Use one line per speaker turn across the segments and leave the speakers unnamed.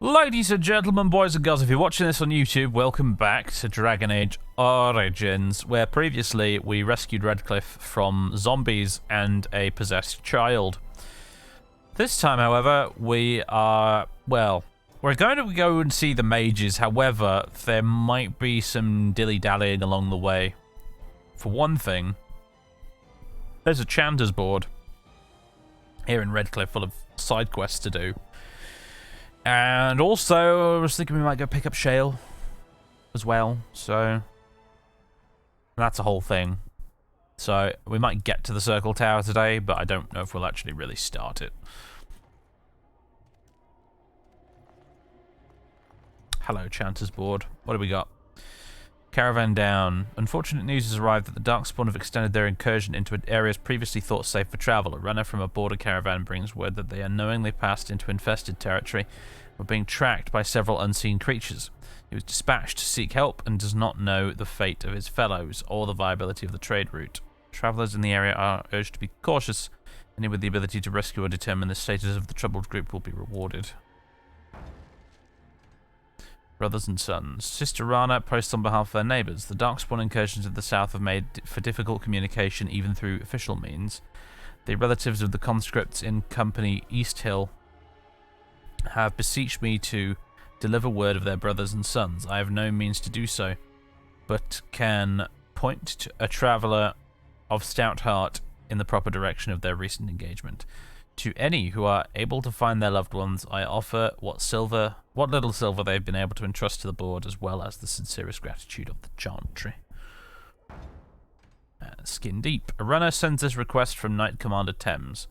Ladies and gentlemen, boys and girls, if you're watching this on YouTube, welcome back to Dragon Age Origins, where previously we rescued Redcliffe from zombies and a possessed child. This time, however, we are, well, we're going to go and see the mages. However, there might be some dilly-dallying along the way. For one thing, there's a Chanter's board here in Redcliffe full of side quests to do. And also, I was thinking we might go pick up Shale as well, so that's a whole thing. So we might get to the Circle Tower today, but I don't know if we'll actually really start it. Hello, Chanter's board. What do we got? Caravan down. Unfortunate news has arrived that the Darkspawn have extended their incursion into areas previously thought safe for travel. A runner from a border caravan brings word that they unknowingly passed into infested territory and were being tracked by several unseen creatures. He was dispatched to seek help and does not know the fate of his fellows or the viability of the trade route. Travelers in the area are urged to be cautious. Any with the ability to rescue or determine the status of the troubled group will be rewarded. Brothers and sons. Sister Rana posts on behalf of their neighbours. The Darkspawn incursions of the south have made for difficult communication even through official means. The relatives of the conscripts in Company East Hill have beseeched me to deliver word of their brothers and sons. I have no means to do so, but can point to a traveller of stout heart in the proper direction of their recent engagement. To any who are able to find their loved ones, I offer what little silver they've been able to entrust to the board, as well as the sincerest gratitude of the Chantry. Skin deep. A runner sends this request from Knight Commander Thames.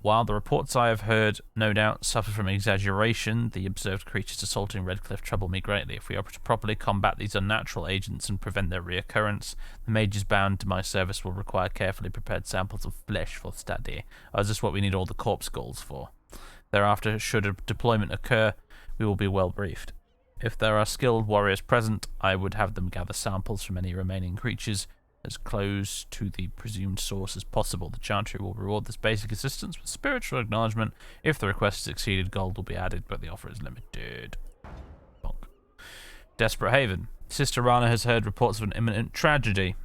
While the reports I have heard, no doubt, suffer from exaggeration, the observed creatures assaulting Redcliffe trouble me greatly. If we are to properly combat these unnatural agents and prevent their reoccurrence, the mages bound to my service will require carefully prepared samples of flesh for study. Is this what we need all the corpse skulls for? Thereafter, should a deployment occur, we will be well briefed. If there are skilled warriors present, I would have them gather samples from any remaining creatures as close to the presumed source as possible. The Chantry will reward this basic assistance with spiritual acknowledgement. If the request is exceeded, gold will be added, but the offer is limited. Bonk. Desperate Haven. Sister Rana has heard reports of an imminent tragedy.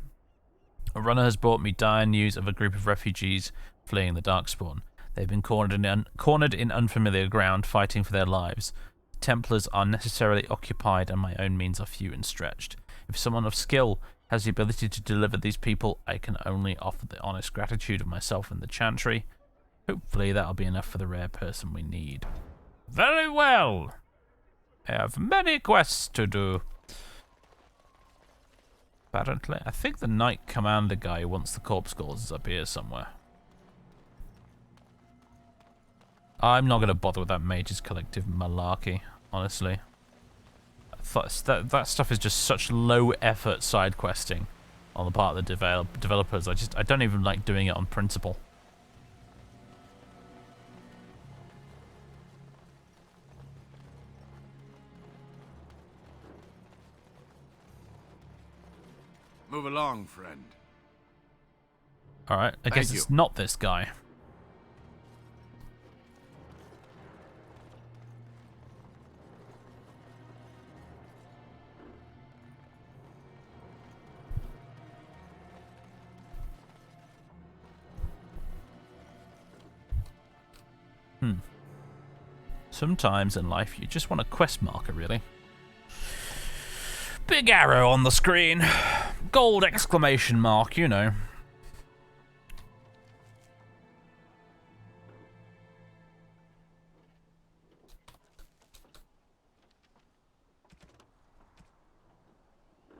A runner has brought me dire news of a group of refugees fleeing the Darkspawn. They've been cornered in unfamiliar ground, fighting for their lives. Templars are necessarily occupied, and my own means are few and stretched. If someone of skill has the ability to deliver these people, I can only offer the honest gratitude of myself and the Chantry. Hopefully that'll be enough for the rare person we need. Very well. I have many quests to do. Apparently, I think the Knight Commander guy who wants the corpse skulls is up here somewhere. I'm not going to bother with that Mages Collective malarkey, honestly. That stuff is just such low effort side questing on the part of the developers. I don't even like doing it on principle.
Move along, friend.
Alright, I guess it's not this guy. Sometimes in life, you just want a quest marker, really. Big arrow on the screen. Gold exclamation mark, you know.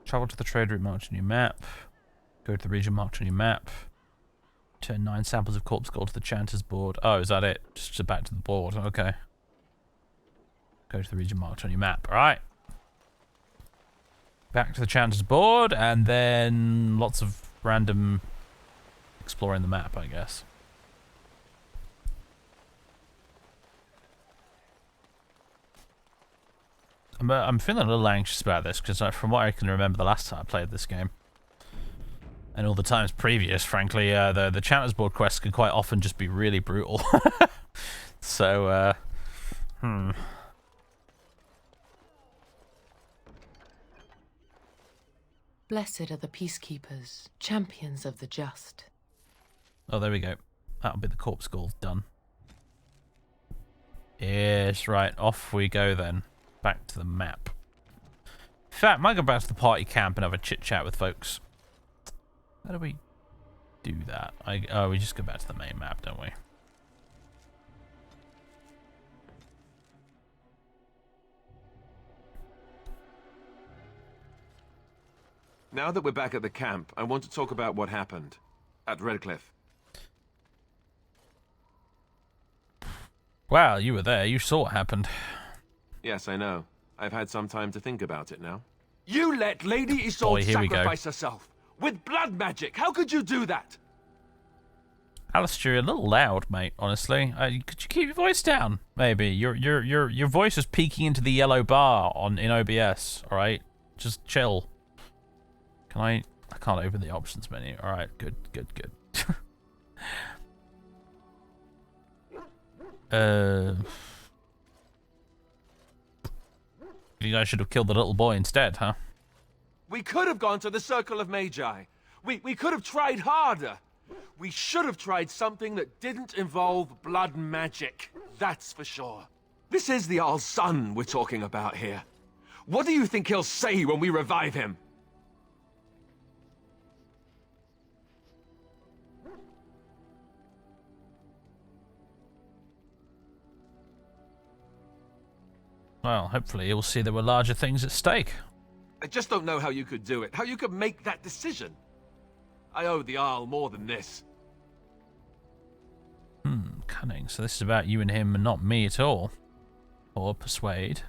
Travel to the trade route marked on your map. Go to the region marked on your map. Turn 9 samples of corpse gold to the Chanter's board. Oh, is that it? Just back to the board. Okay. Go to the region marked on your map. Alright. Back to the Chanter's board, and then lots of random exploring the map, I guess. I'm feeling a little anxious about this, because from what I can remember the last time I played this game, and all the times previous, frankly, the Chanter's board quests can quite often just be really brutal. So,
Blessed are the peacekeepers, champions of the just.
Oh, there we go. That'll be the corpse goal done. Yes, right. Off we go then. Back to the map. In fact, might go back to the party camp and have a chit-chat with folks. How do we do that? Oh, we just go back to the main map, don't we?
Now that we're back at the camp, I want to talk about what happened at Redcliffe.
Wow, you were there. You saw what happened.
Yes, I know. I've had some time to think about it now.
You let Lady Isolde
Here we go.
sacrifice herself with blood magic. How could you do that?
Alistair, you're a little loud, mate. Honestly, could you keep your voice down? Maybe your voice is peeking into the yellow bar in OBS. All right, just chill. Can I can't open the options menu. All right, good. You guys should have killed the little boy instead, huh?
We could have gone to the Circle of Magi. We could have tried harder. We should have tried something that didn't involve blood magic. That's for sure. This is the Jarl's son we're talking about here. What do you think he'll say when we revive him?
Well, hopefully he'll see there were larger things at stake.
I just don't know how you could do it, how you could make that decision. I owe the Jarl more than this.
Cunning. So this is about you and him and not me at all. Or persuade.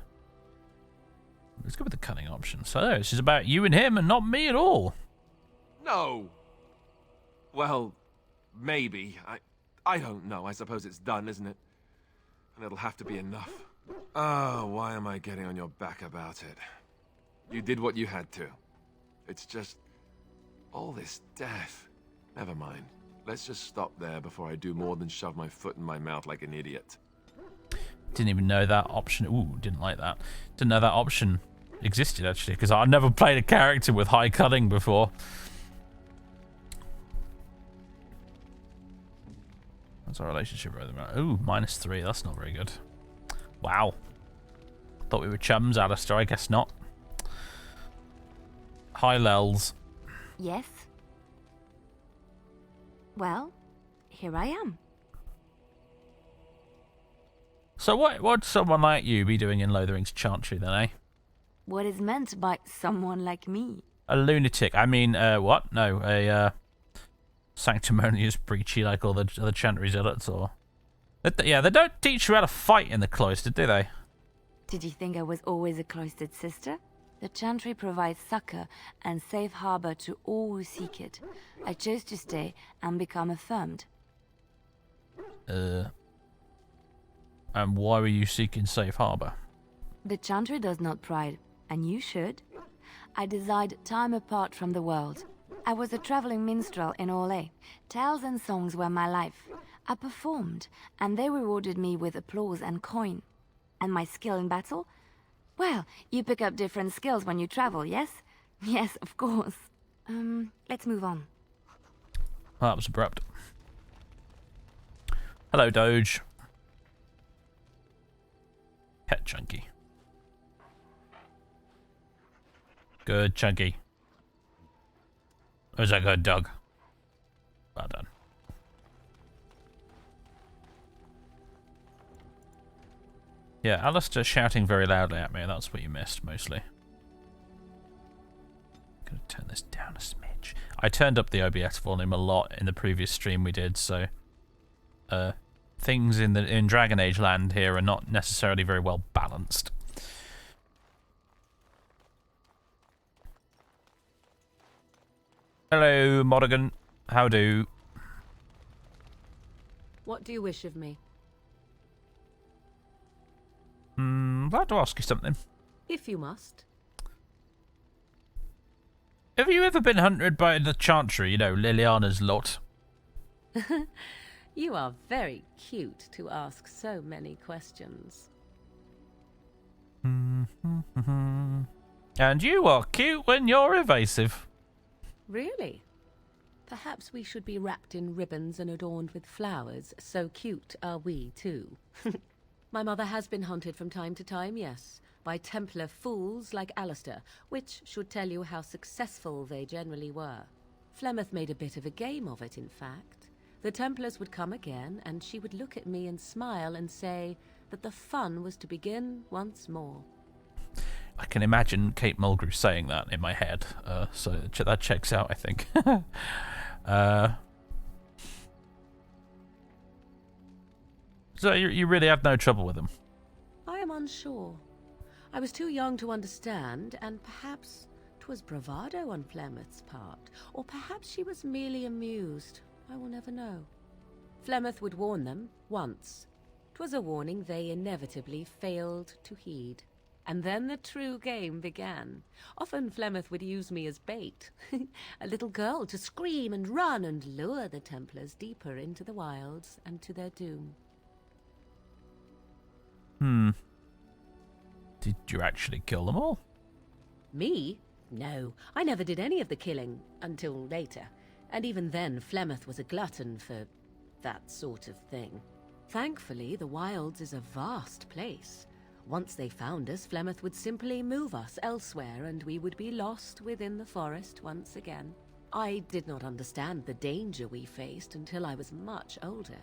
Let's go with the cunning option. So this is about you and him and not me at all.
No. Well, maybe. I don't know. I suppose it's done, isn't it? And it'll have to be enough.
Oh, why am I getting on your back about it? You did what you had to. It's just... all this death. Never mind. Let's just stop there before I do more than shove my foot in my mouth like an idiot.
Didn't even know that option. Ooh, didn't like that. Didn't know that option existed, actually, because I've never played a character with high cunning before. What's our relationship with them? Ooh, -3. That's not very good. Wow. Thought we were chums, Alistair. I guess not. Hi, Lels.
Yes? Well, here I am.
So what'd someone like you be doing in Lothering's Chantry then, eh?
What is meant by someone like me?
A lunatic. I mean, what? No, a sanctimonious breachy like all the other Chantry zealots, or... Yeah, they don't teach you how to fight in the cloister, do they?
Did you think I was always a cloistered sister? The Chantry provides succor and safe harbor to all who seek it. I chose to stay and become affirmed.
And why were you seeking safe harbor?
The Chantry does not pride, and you should. I desired time apart from the world. I was a traveling minstrel in Orlais. Tales and songs were my life. I performed, and they rewarded me with applause and coin. And my skill in battle? Well, you pick up different skills when you travel, yes? Yes, of course. Let's move on.
Well, that was abrupt. Hello, Doge. Pet Chunky. Good, Chunky. Was that good, Doug? Well done. Yeah, Alistair shouting very loudly at me. That's what you missed, mostly. Gonna turn this down a smidge. I turned up the OBS volume a lot in the previous stream we did, so... things in Dragon Age land here are not necessarily very well balanced. Hello, Morrigan. How do?
What do you wish of me?
I'd like to ask you something.
If you must.
Have you ever been hunted by the Chantry, you know, Liliana's lot?
You are very cute to ask so many questions.
And you are cute when you're evasive.
Really? Perhaps we should be wrapped in ribbons and adorned with flowers. So cute are we, too. My mother has been hunted from time to time, yes, by Templar fools like Alistair, which should tell you how successful they generally were. Flemeth made a bit of a game of it, in fact. The Templars would come again, and she would look at me and smile and say that the fun was to begin once more.
I can imagine Kate Mulgrew saying that in my head, so that checks out, I think. So you really had no trouble with him?
I am unsure. I was too young to understand, and perhaps 'twas bravado on Flemeth's part, or perhaps she was merely amused. I will never know. Flemeth would warn them, once. 'Twas a warning they inevitably failed to heed. And then the true game began. Often Flemeth would use me as bait. A little girl to scream and run and lure the Templars deeper into the wilds and to their doom.
Did you actually kill them all?
Me? No, I never did any of the killing, until later. And even then, Flemeth was a glutton for that sort of thing. Thankfully, the wilds is a vast place. Once they found us, Flemeth would simply move us elsewhere, and we would be lost within the forest once again. I did not understand the danger we faced until I was much older.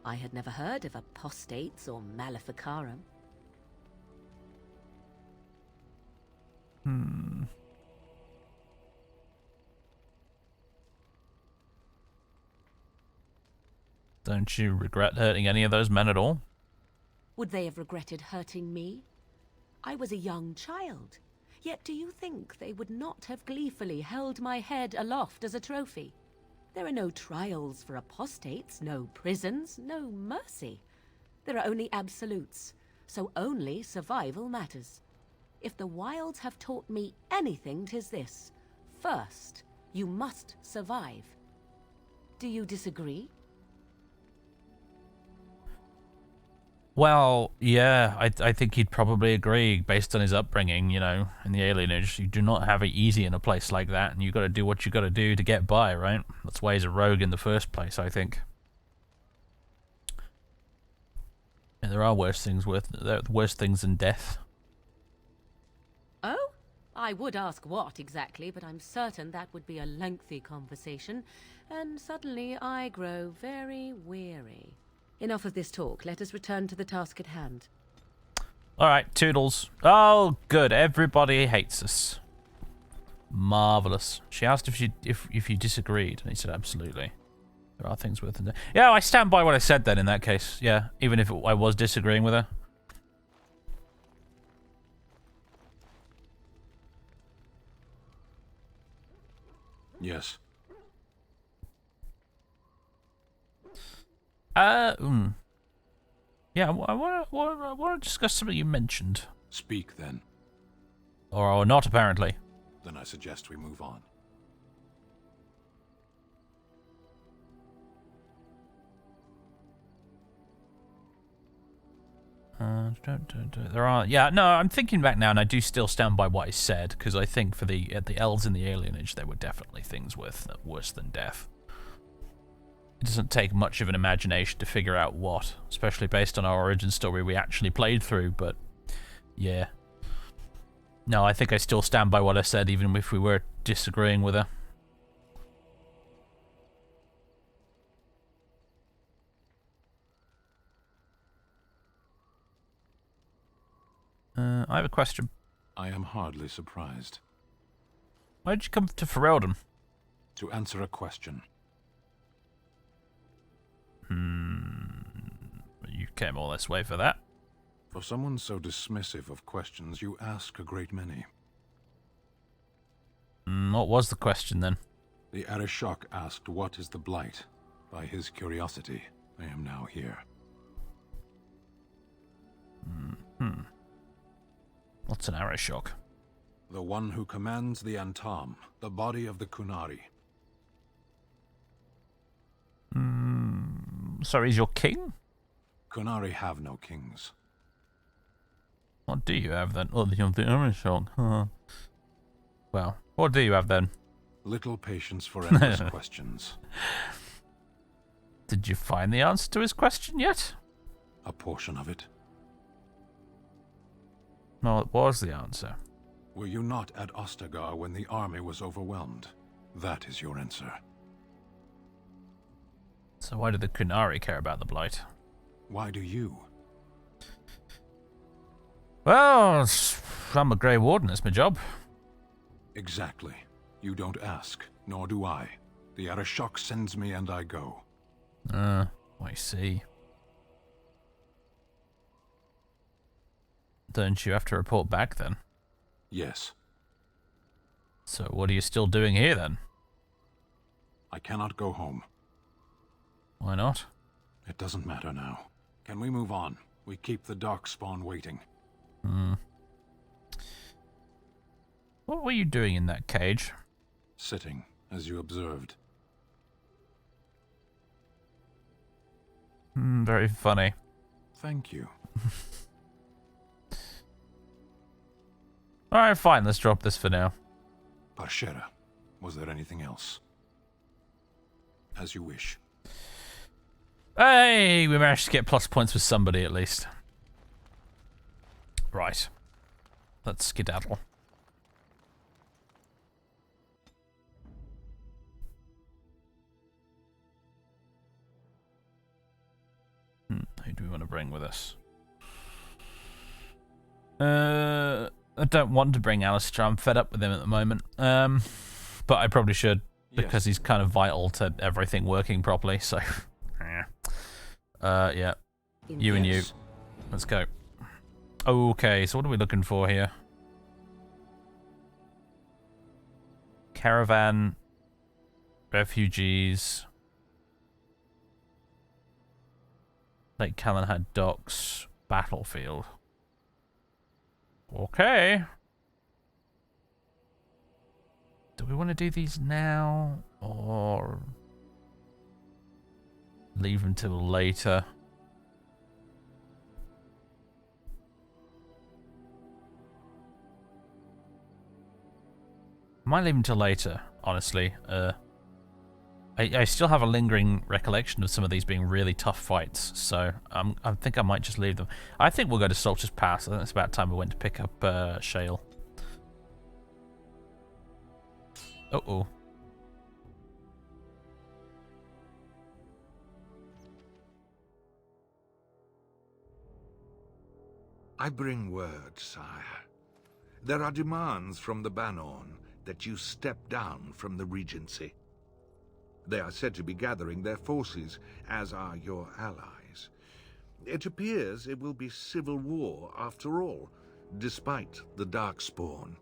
I had never heard of apostates or maleficarum.
Don't you regret hurting any of those men at all?
Would they have regretted hurting me? I was a young child. Yet do you think they would not have gleefully held my head aloft as a trophy? There are no trials for apostates, no prisons, no mercy. There are only absolutes, so only survival matters. If the wilds have taught me anything, 'tis this. First, you must survive. Do you disagree?
Well, yeah, I think he'd probably agree based on his upbringing, you know, in the alienage. You do not have it easy in a place like that, and you got to do what you got to do to get by, right? That's why he's a rogue in the first place, I think. And there are worse things than death.
Oh? I would ask what exactly, but I'm certain that would be a lengthy conversation, and suddenly I grow very weary. Enough of this talk. Let us return to the task at hand.
Alright, toodles. Oh, good. Everybody hates us. Marvellous. She asked if you disagreed, and he said absolutely. There are things worth it. Yeah, I stand by what I said then in that case. Yeah, even if I was disagreeing with her.
Yes.
Yeah, I want to discuss something you mentioned.
Speak, then.
Or not, apparently.
Then I suggest we move on.
There are... Yeah, no, I'm thinking back now, and I do still stand by what I said, because I think for the elves in the alienage, there were definitely things worse than death. It doesn't take much of an imagination to figure out what, especially based on our origin story we actually played through, but yeah. No, I think I still stand by what I said, even if we were disagreeing with her. I have a question.
I am hardly surprised.
Why did you come to Ferelden?
To answer a question.
You came all this way for that.
For someone so dismissive of questions, you ask a great many.
What was the question then?
The Arishok asked what is the Blight. By his curiosity, I am now here.
What's an Arishok?
The one who commands the Antam, the body of the Kunari.
Sorry, he's your king?
Kunari have no kings.
What do you have then? Oh, the Arishok. Well, what do you have then?
Little patience for endless questions.
Did you find the answer to his question yet?
A portion of it.
No, it was the answer.
Were you not at Ostagar when the army was overwhelmed? That is your answer.
So why do the Kunari care about the Blight?
Why do you?
Well, I'm a Grey Warden, it's my job.
Exactly. You don't ask, nor do I. The Arashok sends me and I go.
I see. Don't you have to report back then?
Yes.
So what are you still doing here then?
I cannot go home.
Why not?
It doesn't matter now. Can we move on? We keep the Darkspawn waiting.
What were you doing in that cage?
Sitting, as you observed.
Very funny.
Thank you.
Alright, fine, let's drop this for now.
Parshera, was there anything else? As you wish.
Hey, we managed to get plus points with somebody at least. Right. Let's skedaddle. Who do we want to bring with us? I don't want to bring Alistair. I'm fed up with him at the moment. But I probably should, because he's kind of vital to everything working properly, so... yeah. You and you. Let's go. Okay, so what are we looking for here? Caravan. Refugees. Lake Calenhad Docks. Battlefield. Okay. Do we want to do these now? Or... leave until later? Might leave until later, honestly. I still have a lingering recollection of some of these being really tough fights, so I think I might just leave them. I think we'll go to Soldiers Pass. I think it's about time we went to pick up Shale. Uh-oh.
I bring word, sire. There are demands from the Banorn that you step down from the Regency. They are said to be gathering their forces, as are your allies. It appears it will be civil war after all, despite the Darkspawn.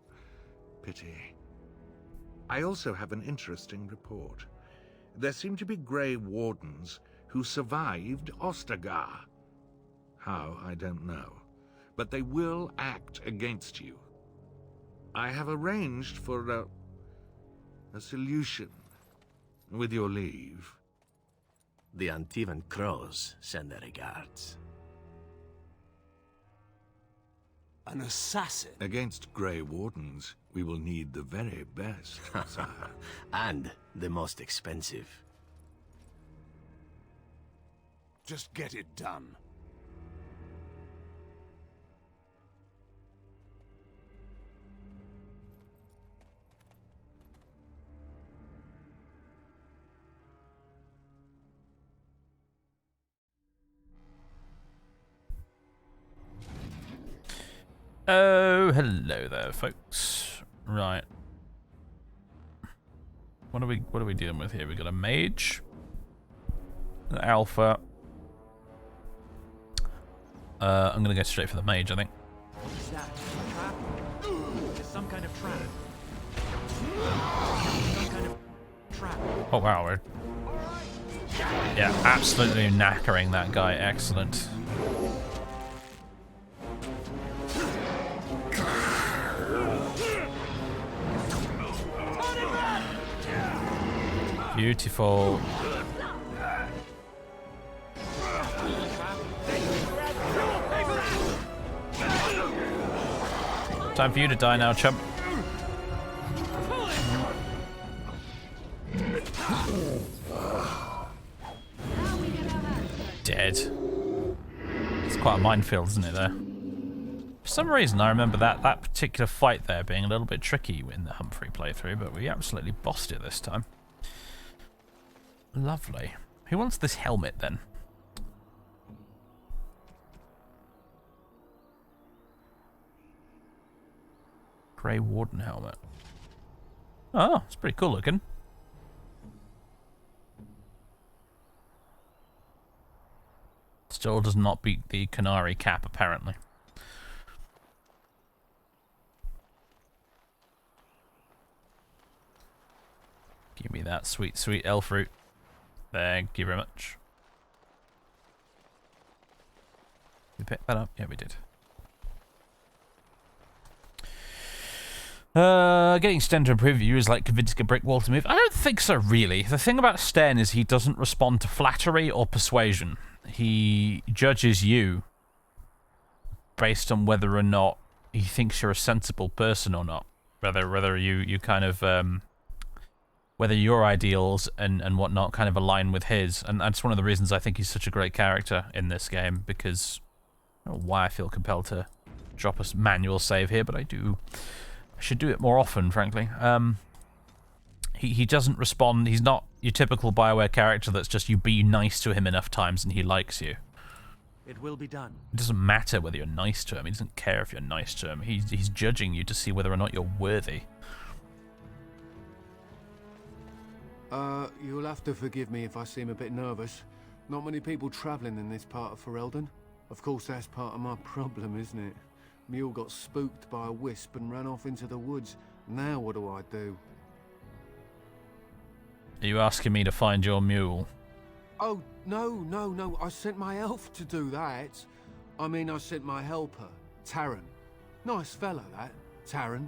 Pity. I also have an interesting report. There seem to be Grey Wardens who survived Ostagar. How, I don't know. But they will act against you. I have arranged for a solution, with your leave.
The Antivan Crows send their regards.
An assassin?
Against Grey Wardens, we will need the very best, sire.
And the most expensive.
Just get it done.
Oh, hello there, folks. Right. What are we dealing with here? We got a mage, an alpha. I'm gonna go straight for the mage, I think.
What's that? A trap? It's some kind of trap. Some kind of trap.
Oh wow, we're absolutely knackering that guy. Excellent. Beautiful. Time for you to die now, chump. dead. It's quite a minefield, isn't it, there? For some reason, I remember that particular fight there being a little bit tricky in the Humphrey playthrough, but we absolutely bossed it this time. Lovely. Who wants this helmet, then? Grey Warden helmet. Oh, it's pretty cool looking. Still does not beat the Canary cap, apparently. Give me that sweet, sweet elf fruit. Thank you very much. We picked that up? Yeah, we did. Getting Sten to improve you is like convincing a brick wall to move. I don't think so, really. The thing about Sten is he doesn't respond to flattery or persuasion. He judges you based on whether or not he thinks you're a sensible person or not. Whether you kind of whether your ideals and whatnot kind of align with his. And that's one of the reasons I think he's such a great character in this game, because I don't know why I feel compelled to drop a manual save here, but I do. I should do it more often, frankly. He doesn't respond. He's not your typical BioWare character that's just you be nice to him enough times and he likes you.
It will be done.
It doesn't matter whether you're nice to him. He doesn't care if you're nice to him. He's judging you to see whether or not you're worthy.
You'll have to forgive me if I seem a bit nervous. Not many people travelling in this part of Ferelden. Of course, that's part of my problem, isn't it? Mule got spooked by a wisp and ran off into the woods. Now what do I do?
Are you asking me to find your mule?
Oh, no. I sent my elf to do that. I mean, I sent my helper, Taran. Nice fellow, that, Taran.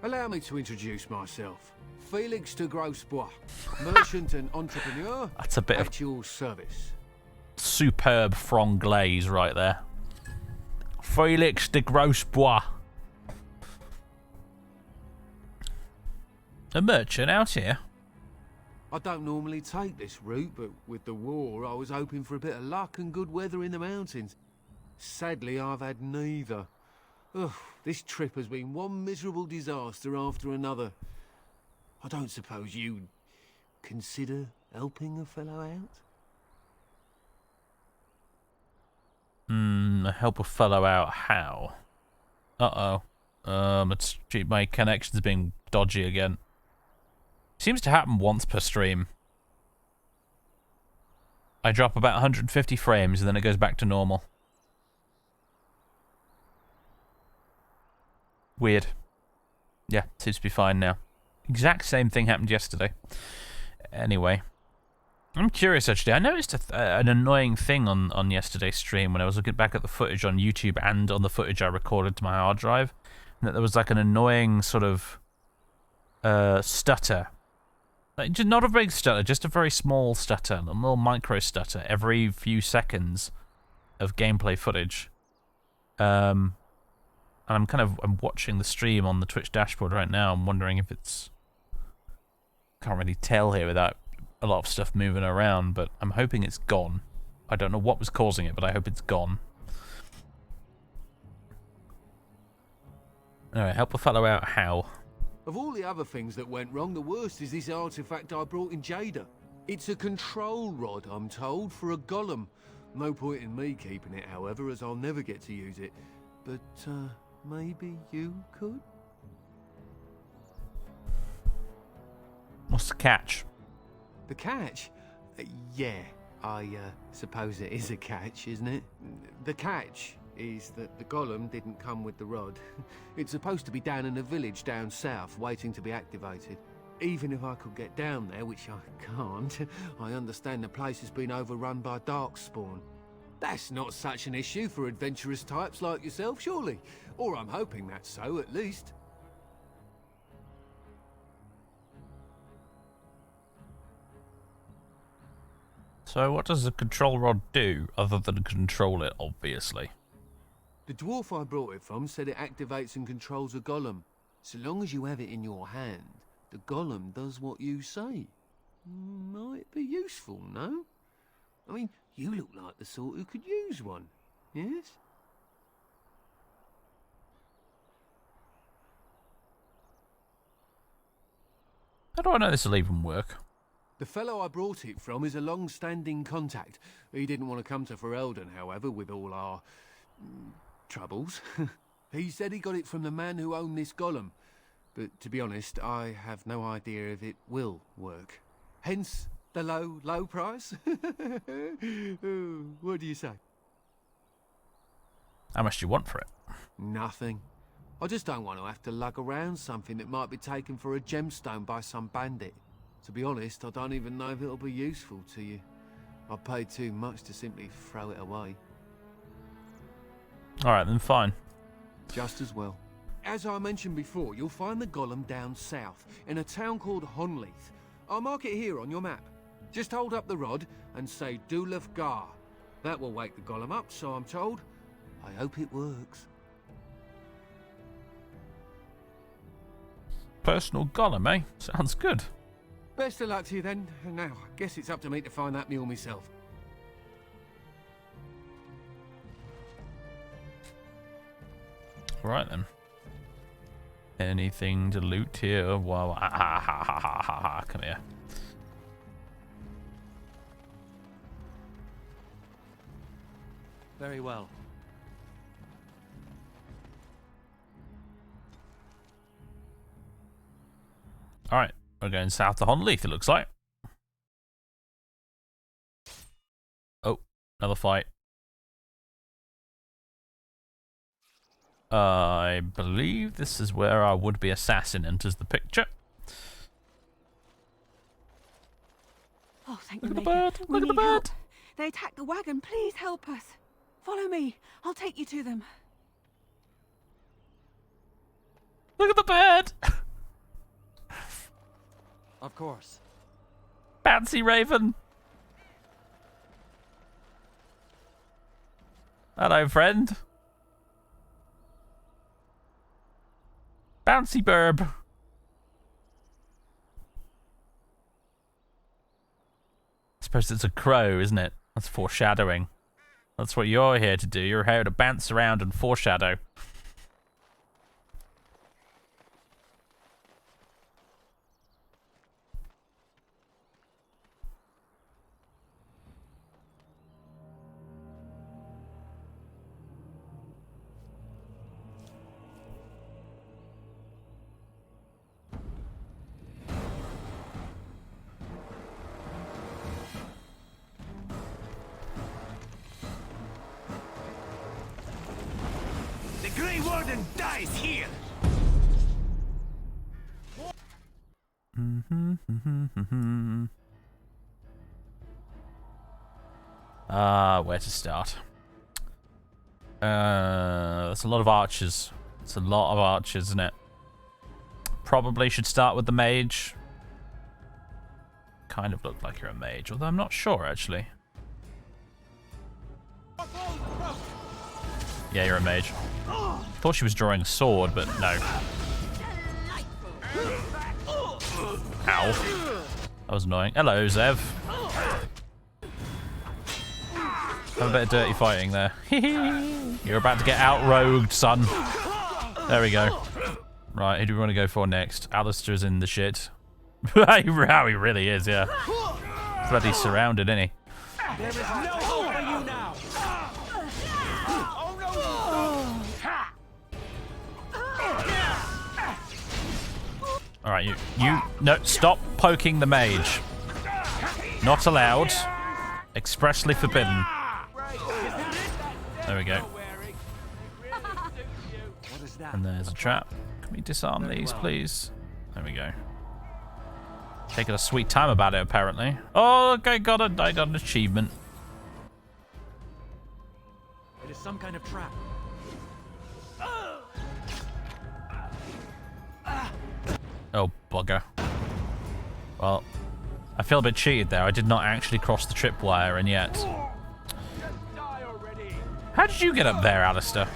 Allow me to introduce myself. Felix de Grosbois, merchant and entrepreneur.
That's a bit
at your service.
Superb franglais right there. Felix de Grosbois. A merchant out here?
I don't normally take this route, but with the war, I was hoping for a bit of luck and good weather in the mountains. Sadly, I've had neither. Ugh, this trip has been one miserable disaster after another. I don't suppose you'd consider helping a fellow out?
Help a fellow out how? Uh-oh. My connection's being dodgy again. Seems to happen once per stream. I drop about 150 frames and then it goes back to normal. Weird. Yeah, seems to be fine now. Exact same thing happened yesterday. Anyway. I'm curious, actually. I noticed an annoying thing on yesterday's stream when I was looking back at the footage on YouTube and on the footage I recorded to my hard drive. And that there was like an annoying sort of stutter. Like, not a big stutter, just a very small stutter. A little micro stutter every few seconds of gameplay footage. And I'm watching the stream on the Twitch dashboard right now. I'm wondering if it's... Can't really tell here without a lot of stuff moving around, but I'm hoping it's gone. I don't know what was causing it, but I hope it's gone. Alright, help a fellow out how?
Of all the other things that went wrong, the worst is this artifact I brought in Jada. It's a control rod, I'm told, for a golem. No point in me keeping it, however, as I'll never get to use it. But, maybe you could?
What's the catch?
The catch? Yeah, I suppose it is a catch, isn't it? The catch is that the golem didn't come with the rod. It's supposed to be down in a village down south, waiting to be activated. Even if I could get down there, which I can't, I understand the place has been overrun by darkspawn. That's not such an issue for adventurous types like yourself, surely? Or I'm hoping that's so, at least.
So what does the control rod do, other than control it, obviously?
The dwarf I brought it from said it activates and controls a golem. So long as you have it in your hand, the golem does what you say. Might be useful, no? I mean, you look like the sort who could use one. Yes?
How do I know this will even work?
The fellow I brought it from is a long-standing contact. He didn't want to come to Ferelden, however, with all our... troubles. He said he got it from the man who owned this golem. But to be honest, I have no idea if it will work. Hence the low price. Oh, what do you say?
How much do you want for it?
Nothing. I just don't want to have to lug around something that might be taken for a gemstone by some bandit. To be honest, I don't even know if it'll be useful to you. I paid too much to simply throw it away.
Alright then, fine.
Just as well. As I mentioned before, you'll find the golem down south, in a town called Honleith. I'll mark it here on your map. Just hold up the rod and say Dulaf Gar. That will wake the golem up, so I'm told. I hope it works.
Personal golem, eh? Sounds good.
Best of luck to you then. Now, I guess it's up to me to find that mule myself.
Right then. Anything to loot here? Wow. Come here.
Very well.
Alright, we're going south to Honleith, it looks like. Oh, another fight. I believe this is where our would-be assassin enters the picture.
Oh, thank
Look
you,
at the bird! Look at the bird!
They attacked the wagon. Please help us. Follow me. I'll take you to them.
Look at the bird!
Of course.
Fancy Raven! Hello, friend. Bouncy burb. I suppose it's a crow, isn't it? That's foreshadowing. That's what you're here to do. You're here to bounce around and foreshadow.
The Grey Warden dies here!
Where to start? That's a lot of archers. It's a lot of archers, isn't it? Probably should start with the mage. Kind of look like you're a mage, although I'm not sure, actually. Yeah, you're a mage. Thought she was drawing a sword, but no. Ow. That was annoying. Hello, Zev. Have a bit of dirty fighting there. You're about to get out-rogued, son. There we go. Right, who do we want to go for next? Alistair's in the shit. How he really is, yeah. Bloody surrounded, isn't he?
There is no hope for you now.
Alright, no, stop poking the mage. Not allowed. Expressly forbidden. There we go. And there's a trap. Can we disarm these, please? There we go. Taking a sweet time about it, apparently. Oh, okay, got an achievement.
It is some kind of trap.
Oh, bugger. Well, I feel a bit cheated there. I did not actually cross the tripwire, and yet... How did you get up there, Alistair?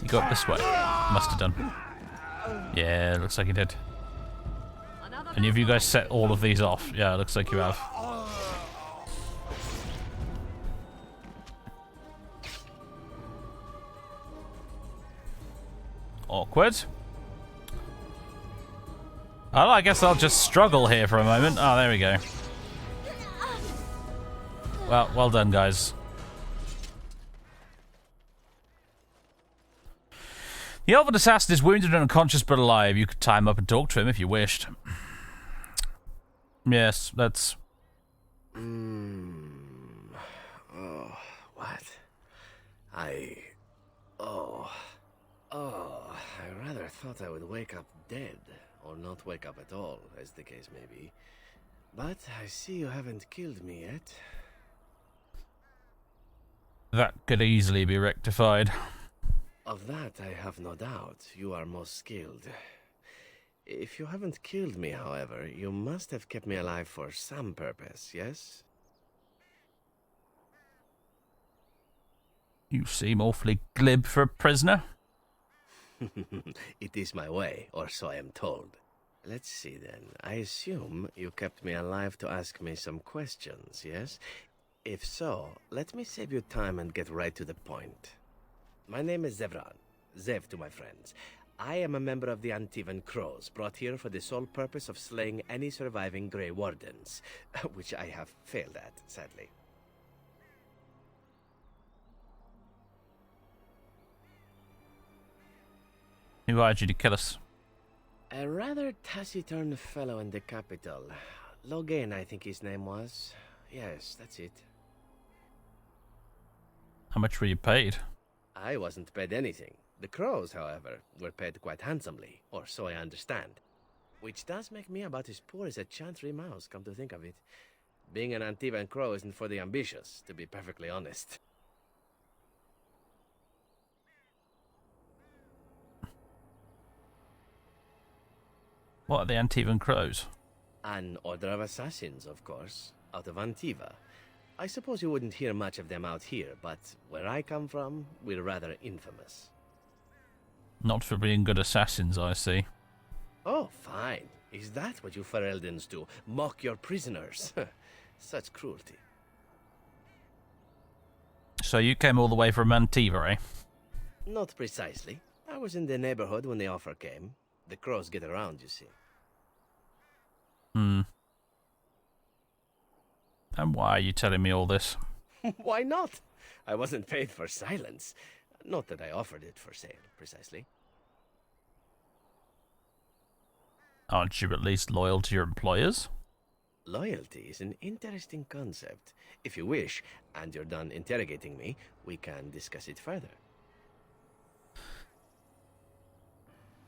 You go up this way? Must have done. Yeah, looks like he did. And have you guys set all of these off? Yeah, it looks like you have. Awkward. Well, I guess I'll just struggle here for a moment. Oh, there we go. Well done, guys. The elven assassin is wounded and unconscious but alive. You could tie him up and talk to him if you wished. Yes, that's...
Oh, what? I rather thought I would wake up dead, or not wake up at all, as the case may be. But I see you haven't killed me yet.
That could easily be rectified.
Of that I have no doubt. You are most skilled. If you haven't killed me, however, you must have kept me alive for some purpose, yes?
You seem awfully glib for a prisoner.
It is my way, or so I am told. Let's see then. I assume you kept me alive to ask me some questions, yes? If so, let me save you time and get right to the point. My name is Zevran. Zev to my friends. I am a member of the Untitled Crows, brought here for the sole purpose of slaying any surviving Grey Wardens, which I have failed at, sadly.
Who hired you to kill us?
A rather taciturn fellow in the capital. Logan, I think his name was. Yes, that's it.
How much were you paid?
I wasn't paid anything. The Crows, however, were paid quite handsomely, or so I understand. Which does make me about as poor as a chantry mouse, come to think of it. Being an Antivan Crow isn't for the ambitious, to be perfectly honest.
What are the Antivan Crows?
An order of assassins, of course, out of Antiva. I suppose you wouldn't hear much of them out here, but where I come from, we're rather infamous.
Not for being good assassins, I see.
Oh, fine. Is that what you Fereldans do? Mock your prisoners? Such cruelty.
So you came all the way from Antiva, eh?
Not precisely. I was in the neighborhood when the offer came. The Crows get around, you see.
And why are you telling me all this?
Why not? I wasn't paid for silence. Not that I offered it for sale, precisely.
Aren't you at least loyal to your employers?
Loyalty is an interesting concept. If you wish, and you're done interrogating me, we can discuss it further.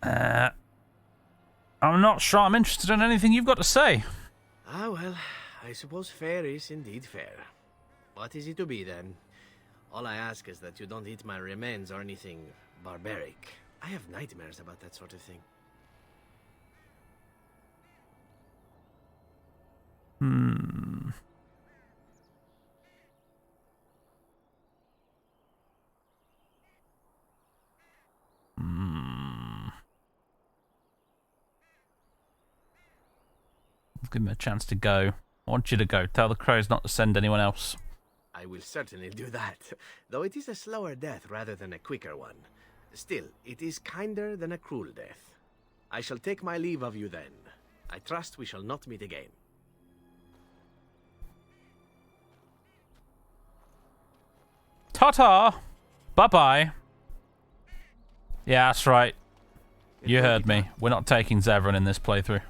I'm not sure I'm interested in anything you've got to say.
Ah, well, I suppose fair is indeed fair. What is it to be, then? All I ask is that you don't eat my remains or anything barbaric. I have nightmares about that sort of thing.
Give him a chance to go. I want you to go. Tell the Crows not to send anyone else.
I will certainly do that, though it is a slower death rather than a quicker one. Still, it is kinder than a cruel death. I shall take my leave of you then. I trust we shall not meet again.
Ta-ta! Bye-bye. Yeah, that's right. You heard me. We're not taking Zevran in this playthrough.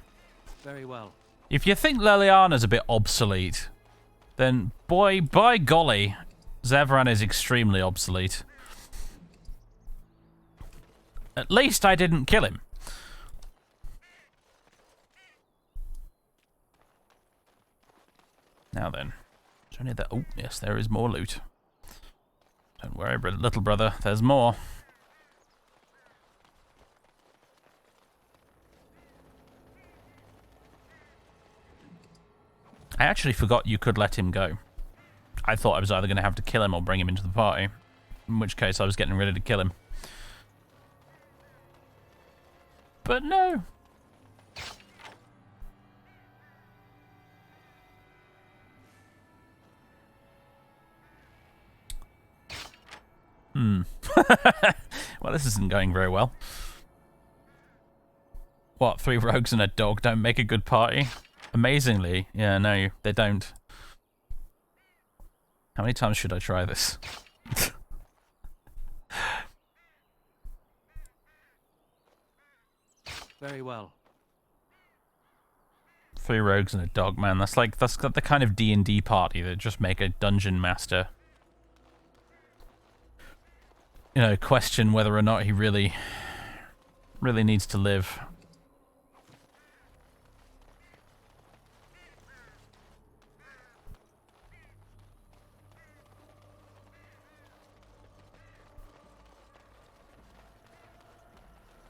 Very well.
If you think Liliana's a bit obsolete, then boy, by golly, Zevran is extremely obsolete. At least I didn't kill him. Now then. Is there any other... Oh, yes, there is more loot. Don't worry, little brother, there's more. I actually forgot you could let him go. I thought I was either going to have to kill him or bring him into the party. In which case I was getting ready to kill him. But no. Well, this isn't going very well. What, 3 rogues and a dog don't make a good party? Amazingly, yeah, no, they don't. How many times should I try this?
Very well.
3 rogues and a dog, man. That's the kind of D&D party that just make a dungeon master, you know, question whether or not he really needs to live.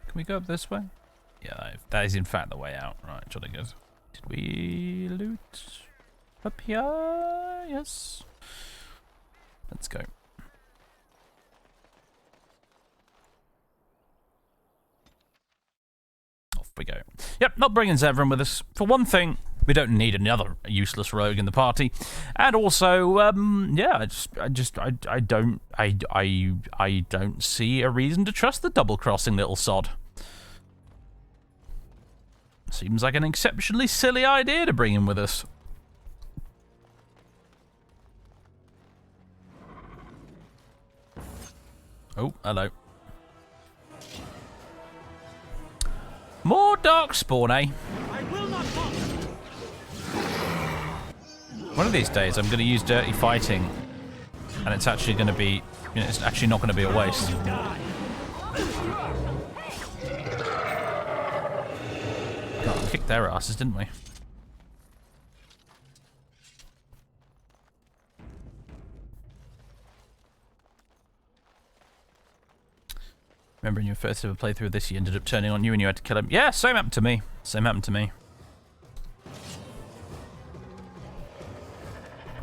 Can we go up this way? Yeah, that is in fact the way out. Right, jolly good. Did we loot up here? Yes. Let's go. Off we go. Yep, not bringing Zevran with us. For one thing, we don't need another useless rogue in the party, and also, yeah, I don't see a reason to trust the double-crossing little sod. Seems like an exceptionally silly idea to bring him with us. Oh, hello. More darkspawn, eh?
I will not fall.
One of these days, I'm going to use dirty fighting, and it's actually going to be, you know, it's actually not going to be a waste. God, we kicked their asses, didn't we? Remember in your first ever playthrough of this, he ended up turning on you and you had to kill him. Yeah, same happened to me. Same happened to me.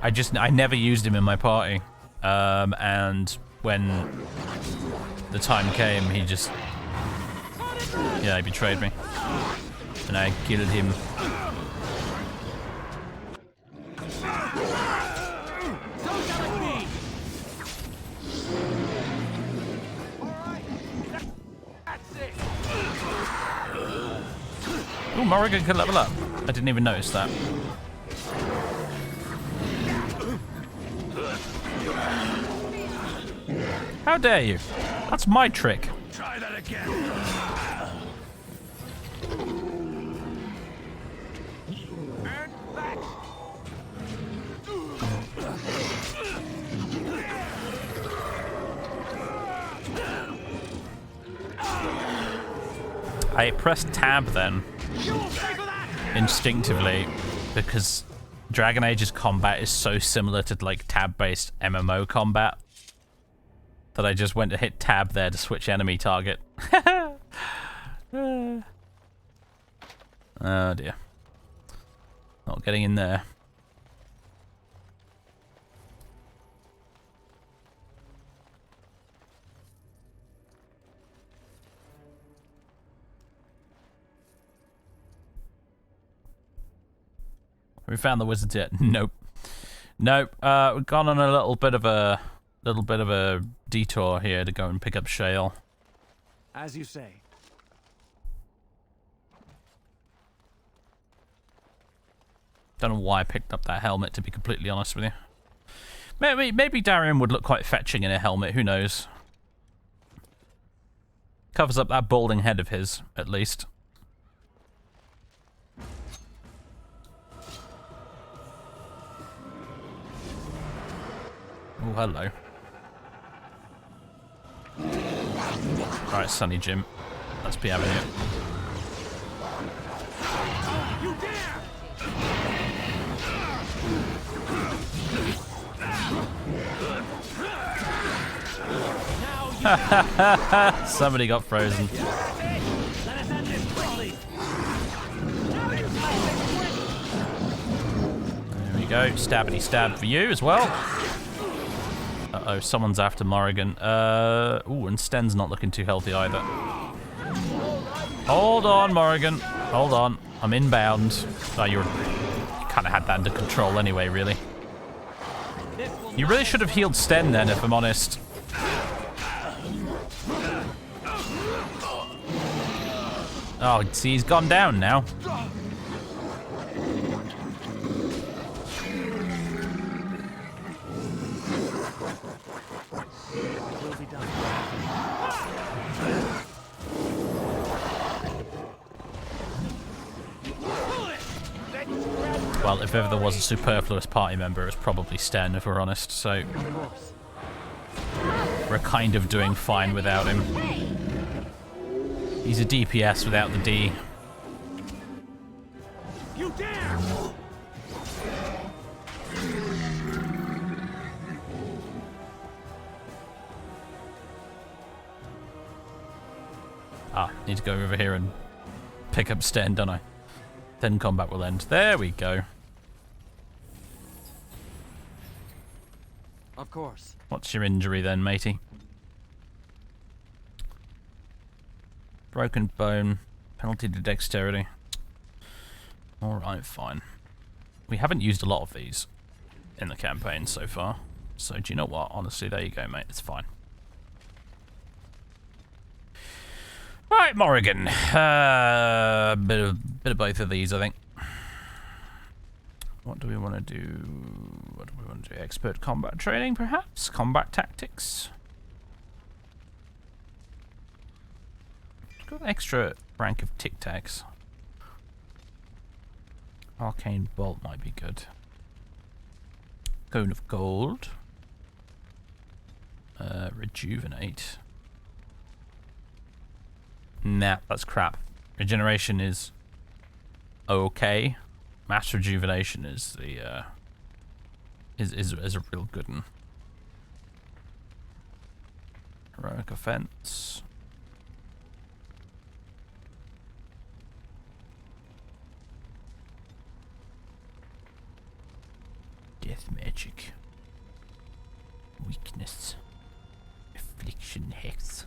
I never used him in my party. And when the time came, he just... yeah, he betrayed me. And I killed him. Oh, Morrigan can level up. I didn't even notice that. How dare you? That's my trick.
Try that again.
I pressed tab then, instinctively, because Dragon Age's combat is so similar to like tab-based MMO combat that I just went to hit tab there to switch enemy target. Oh dear. Not getting in there. Have we found the wizards yet? Nope. Nope. We've gone on a little bit of a detour here to go and pick up Shale.
As you say.
Don't know why I picked up that helmet, to be completely honest with you. Maybe Darian would look quite fetching in a helmet, who knows. Covers up that balding head of his, at least. Oh, hello. Alright, Sunny Jim. Let's be having it. Somebody got frozen. There we go. Stabbity stab for you as well. Uh-oh, someone's after Morrigan. Ooh, and Sten's not looking too healthy either. Hold on, Morrigan. Hold on. I'm inbound. Oh, you kind of had that under control anyway, really. You really should have healed Sten then, if I'm honest. Oh, see, he's gone down now. Well, if ever there was a superfluous party member, it was probably Sten, if we're honest, so we're kind of doing fine without him. He's a DPS without the D.
You dare!
Ah, need to go over here and pick up Sten, don't I? Then combat will end. There we go.
Of course.
What's your injury then, matey? Broken bone. Penalty to dexterity. Alright, fine. We haven't used a lot of these in the campaign so far. So do you know what? Honestly, there you go, mate. It's fine. Right, Morrigan. Bit of both of these, I think. What do we want to do? What do we want to do? Expert combat training, perhaps? Combat tactics? Got an extra rank of Tic Tacs. Arcane Bolt might be good. Cone of Gold. Rejuvenate. Nah, that's crap. Regeneration is okay. Mass Rejuvenation is the is a real good one. Heroic Offense. Death Magic. Weakness. Affliction Hex.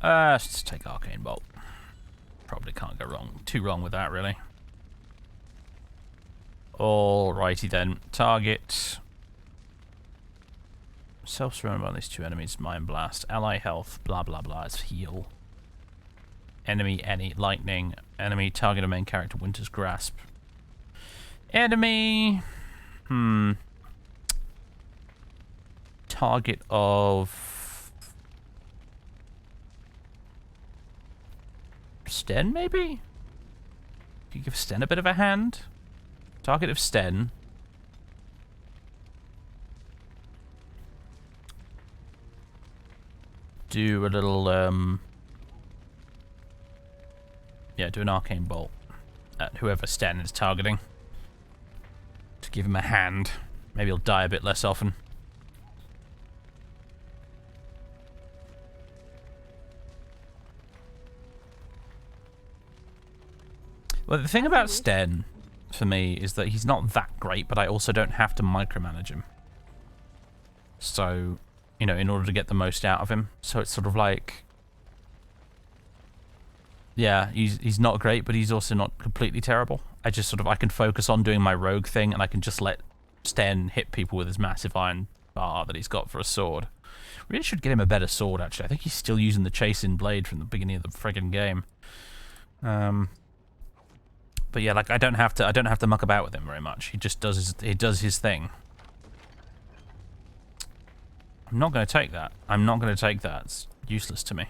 Let's just take Arcane Bolt. Probably can't go wrong. Too wrong with that, really. Alrighty then. Target. Self-surrounded by these two enemies. Mind Blast. Ally health. Blah blah blah. It's heal. Enemy any. Lightning. Enemy target of main character. Winter's Grasp. Enemy. Target of Sten, maybe? Could you give Sten a bit of a hand? Target of Sten. Do a little, yeah, do an Arcane Bolt at whoever Sten is targeting. To give him a hand. Maybe he'll die a bit less often. Well, the thing about Sten, for me, is that he's not that great, but I also don't have to micromanage him. So, you know, in order to get the most out of him. So it's sort of like... Yeah, he's not great, but he's also not completely terrible. I just sort of, I can focus on doing my rogue thing, and I can just let Sten hit people with his massive iron bar that he's got for a sword. Really should get him a better sword, actually. I think he's still using the chasing blade from the beginning of the friggin' game. But yeah, like I don't have to muck about with him very much. He just does his thing. I'm not going to take that. I'm not going to take that. It's useless to me.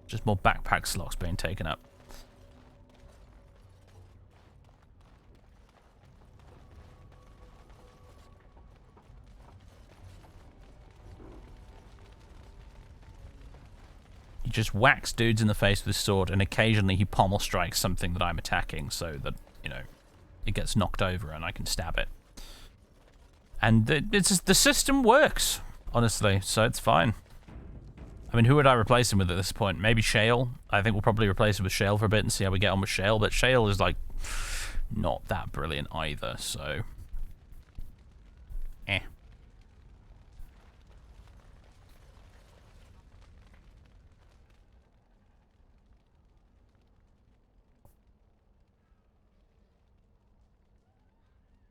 Just more backpack slots being taken up. He just whacks dudes in the face with his sword, and occasionally he pommel strikes something that I'm attacking so that, you know, it gets knocked over and I can stab it. And the system works. honestly, so it's fine. I mean, who would I replace him with at this point? Maybe Shale? I think we'll probably replace him with Shale for a bit and see how we get on with Shale, but Shale is, like, not that brilliant either, so... eh.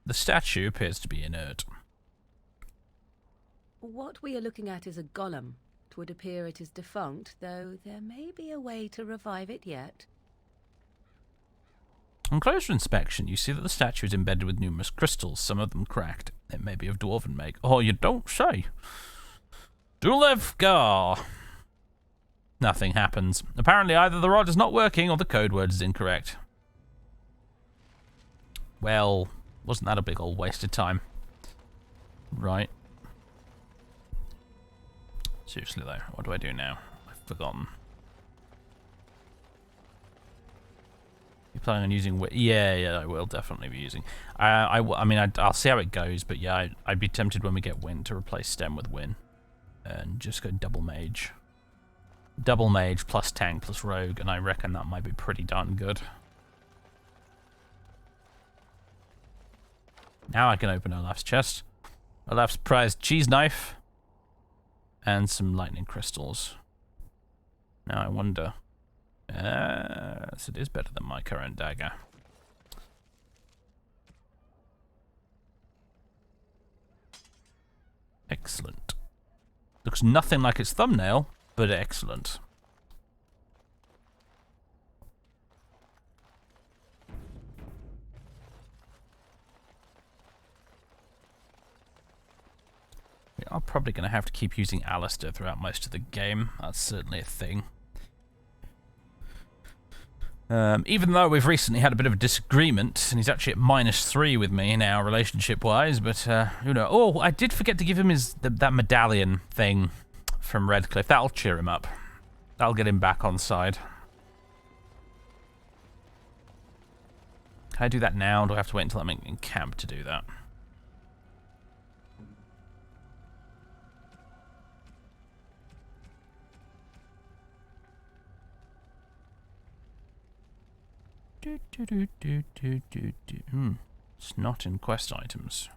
The statue appears to be inert.
What we are looking at is a golem. It would appear it is defunct, though there may be a way to revive it yet.
On closer inspection, you see that the statue is embedded with numerous crystals, some of them cracked. It may be of dwarven make. Oh, you don't say. Dulevgar. Nothing happens. Apparently either the rod is not working or the code word is incorrect. Well, wasn't that a big old waste of time? Right. Seriously though, what do I do now? I've forgotten. You're planning on using... Yeah, I will definitely be using... I mean, I'll see how it goes, but yeah, I'd be tempted when we get Win to replace Stem with Win. And just go double mage. Double mage plus tank plus rogue, and I reckon that might be pretty darn good. Now I can open Olaf's chest. Olaf's prized cheese knife. And some lightning crystals. Now I wonder... so it is better than my current dagger. Excellent. Looks nothing like its thumbnail, but excellent. We are probably going to have to keep using Alistair throughout most of the game. That's certainly a thing. Even though we've recently had a bit of a disagreement, and he's actually at -3 with me now, relationship-wise, but, you know... Oh, I did forget to give him that medallion thing from Redcliffe. That'll cheer him up. That'll get him back on side. Can I do that now, or do I have to wait until I'm in camp to do that? It's not in quest items.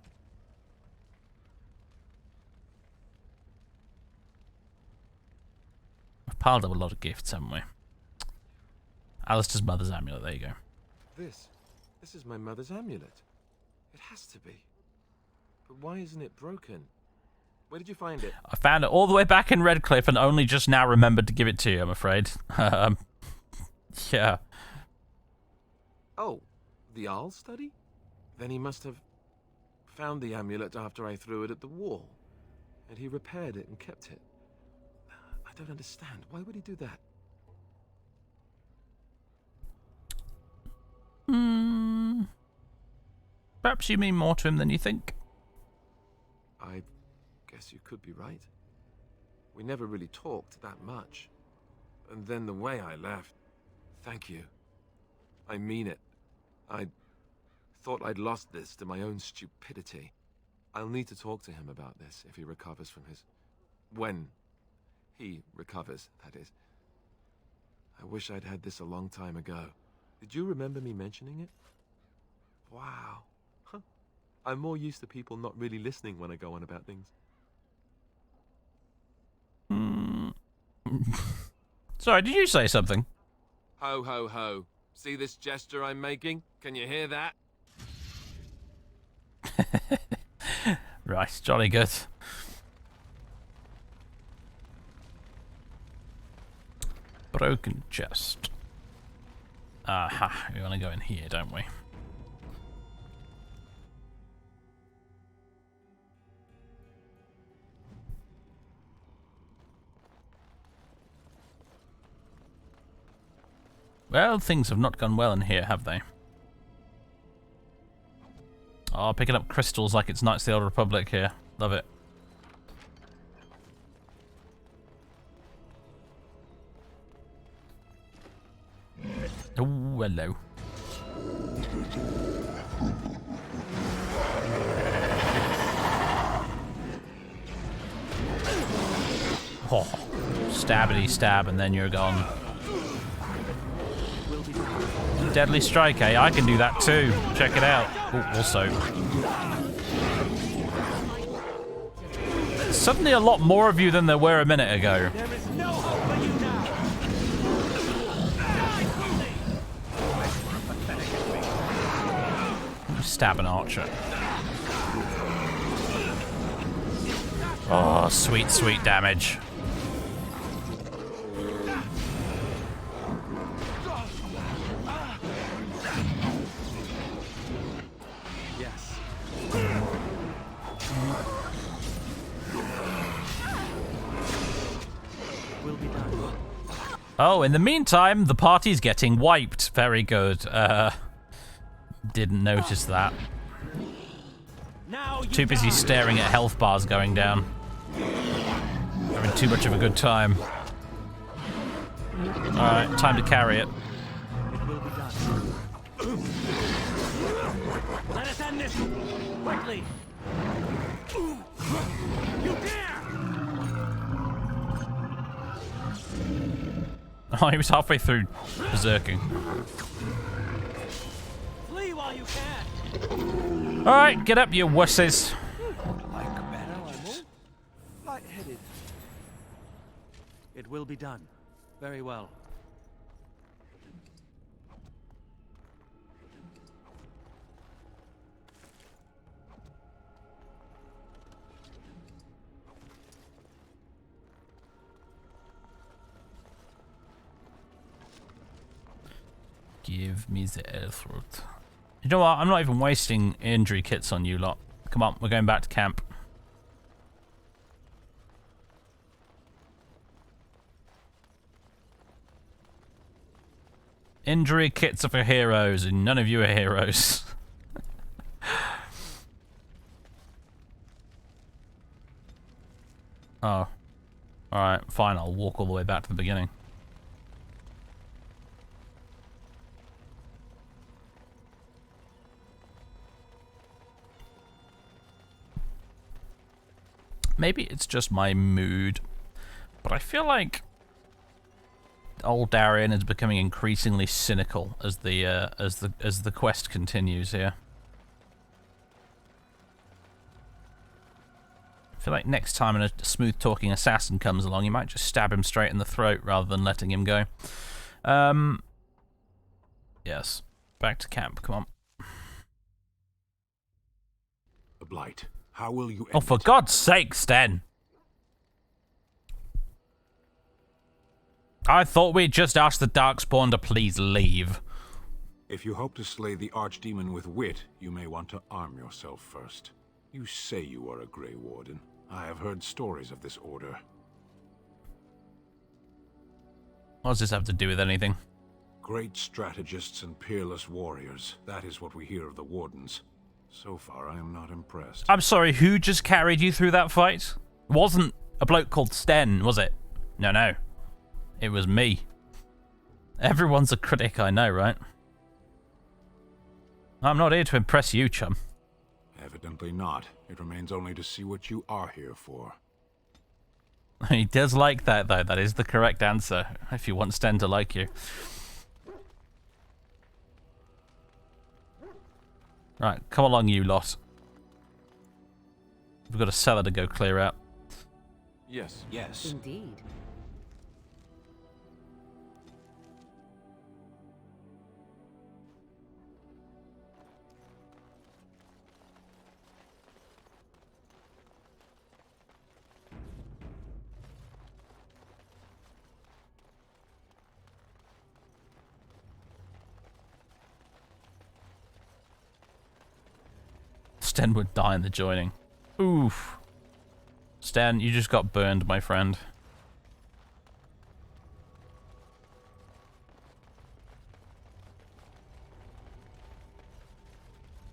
We've piled up a lot of gifts, haven't we? Alistair's mother's amulet, there you go.
This is my mother's amulet. It has to be. But why isn't it broken? Where did you find it?
I found it all the way back in Redcliffe and only just now remembered to give it to you, I'm afraid. Yeah.
Oh, the Arl study? Then he must have found the amulet after I threw it at the wall. And he repaired it and kept it. I don't understand. Why would he do that?
Perhaps you mean more to him than you think.
I guess you could be right. We never really talked that much. And then the way I left... Thank you. I mean it. I thought I'd lost this to my own stupidity. I'll need to talk to him about this if he recovers from his... When he recovers, that is. I wish I'd had this a long time ago. Did you remember me mentioning it? Wow. Huh. I'm more used to people not really listening when I go on about things.
Sorry, did you say something?
Ho, ho, ho. See this gesture I'm making? Can you hear that?
Right, jolly good. Broken chest. Aha, we want to go in here, don't we? Well, things have not gone well in here, have they? Oh, picking up crystals like it's Knights of the Old Republic here. Love it. Oh, hello. Oh, stabbity stab, and then you're gone. Deadly strike, eh? I can do that too. Check it out. Ooh, also, there's suddenly a lot more of you than there were a minute ago.
There is no hope for you now.
Stab an archer. Oh, sweet, sweet damage.
Yes. Will be done.
Oh, in the meantime, the party's getting wiped. Very good. Didn't notice that.
Now
Too busy staring at health bars going down. Having too much of a good time. Alright, time to carry it.
It will be done. Let us end this quickly. You dare!
Oh, he was halfway through berserking.
Flee while you can.
Alright, get up, you wusses.
Light-headed. It will be done. Very well.
Give me the earth root. You know what? I'm not even wasting injury kits on you lot. Come on, we're going back to camp. Injury kits are for heroes, and none of you are heroes. Oh. Alright, fine, I'll walk all the way back to the beginning. Maybe it's just my mood, but I feel like old Darien is becoming increasingly cynical as the quest continues here. I feel like next time a smooth-talking assassin comes along, you might just stab him straight in the throat rather than letting him go. Yes, back to camp. Come on.
The Blight. How will you end
Oh, for God's sake, Sten! I thought we'd just asked the Darkspawn to please leave.
If you hope to slay the Archdemon with wit, you may want to arm yourself first. You say you are a Grey Warden. I have heard stories of this order.
What does this have to do with anything?
Great strategists and peerless warriors. That is what we hear of the Wardens. So far, I am not impressed.
I'm sorry, who just carried you through that fight? It wasn't a bloke called Sten, was it? No. It was me. Everyone's a critic, I know, right? I'm not here to impress you, chum.
Evidently not. It remains only to see what you are here for.
He does like that, though. That is the correct answer, if you want Sten to like you. Right, come along, you lot. We've got a cellar to go clear out.
Yes.
Yes.
Indeed.
Sten would die in the joining. Oof. Sten, you just got burned, my friend.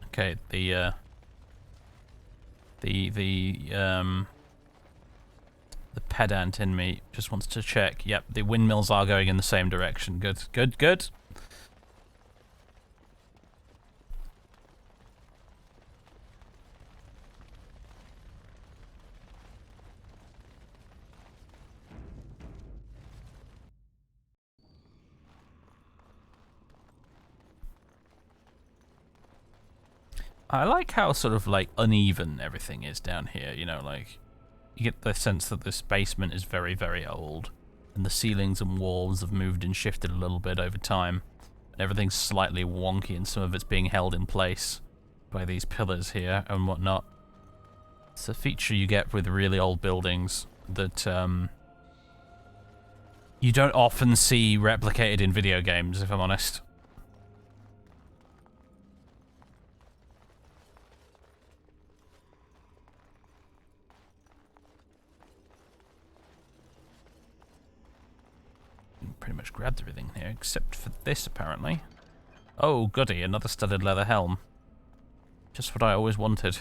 Okay, the pedant in me just wants to check. Yep, the windmills are going in the same direction. Good. I like how sort of like uneven everything is down here, you know, like you get the sense that this basement is very, very old and the ceilings and walls have moved and shifted a little bit over time. And everything's slightly wonky and some of it's being held in place by these pillars here and whatnot. It's a feature you get with really old buildings that you don't often see replicated in video games, if I'm honest. Pretty much grabbed everything here, except for this, apparently. Oh, goody, another studded leather helm. Just what I always wanted.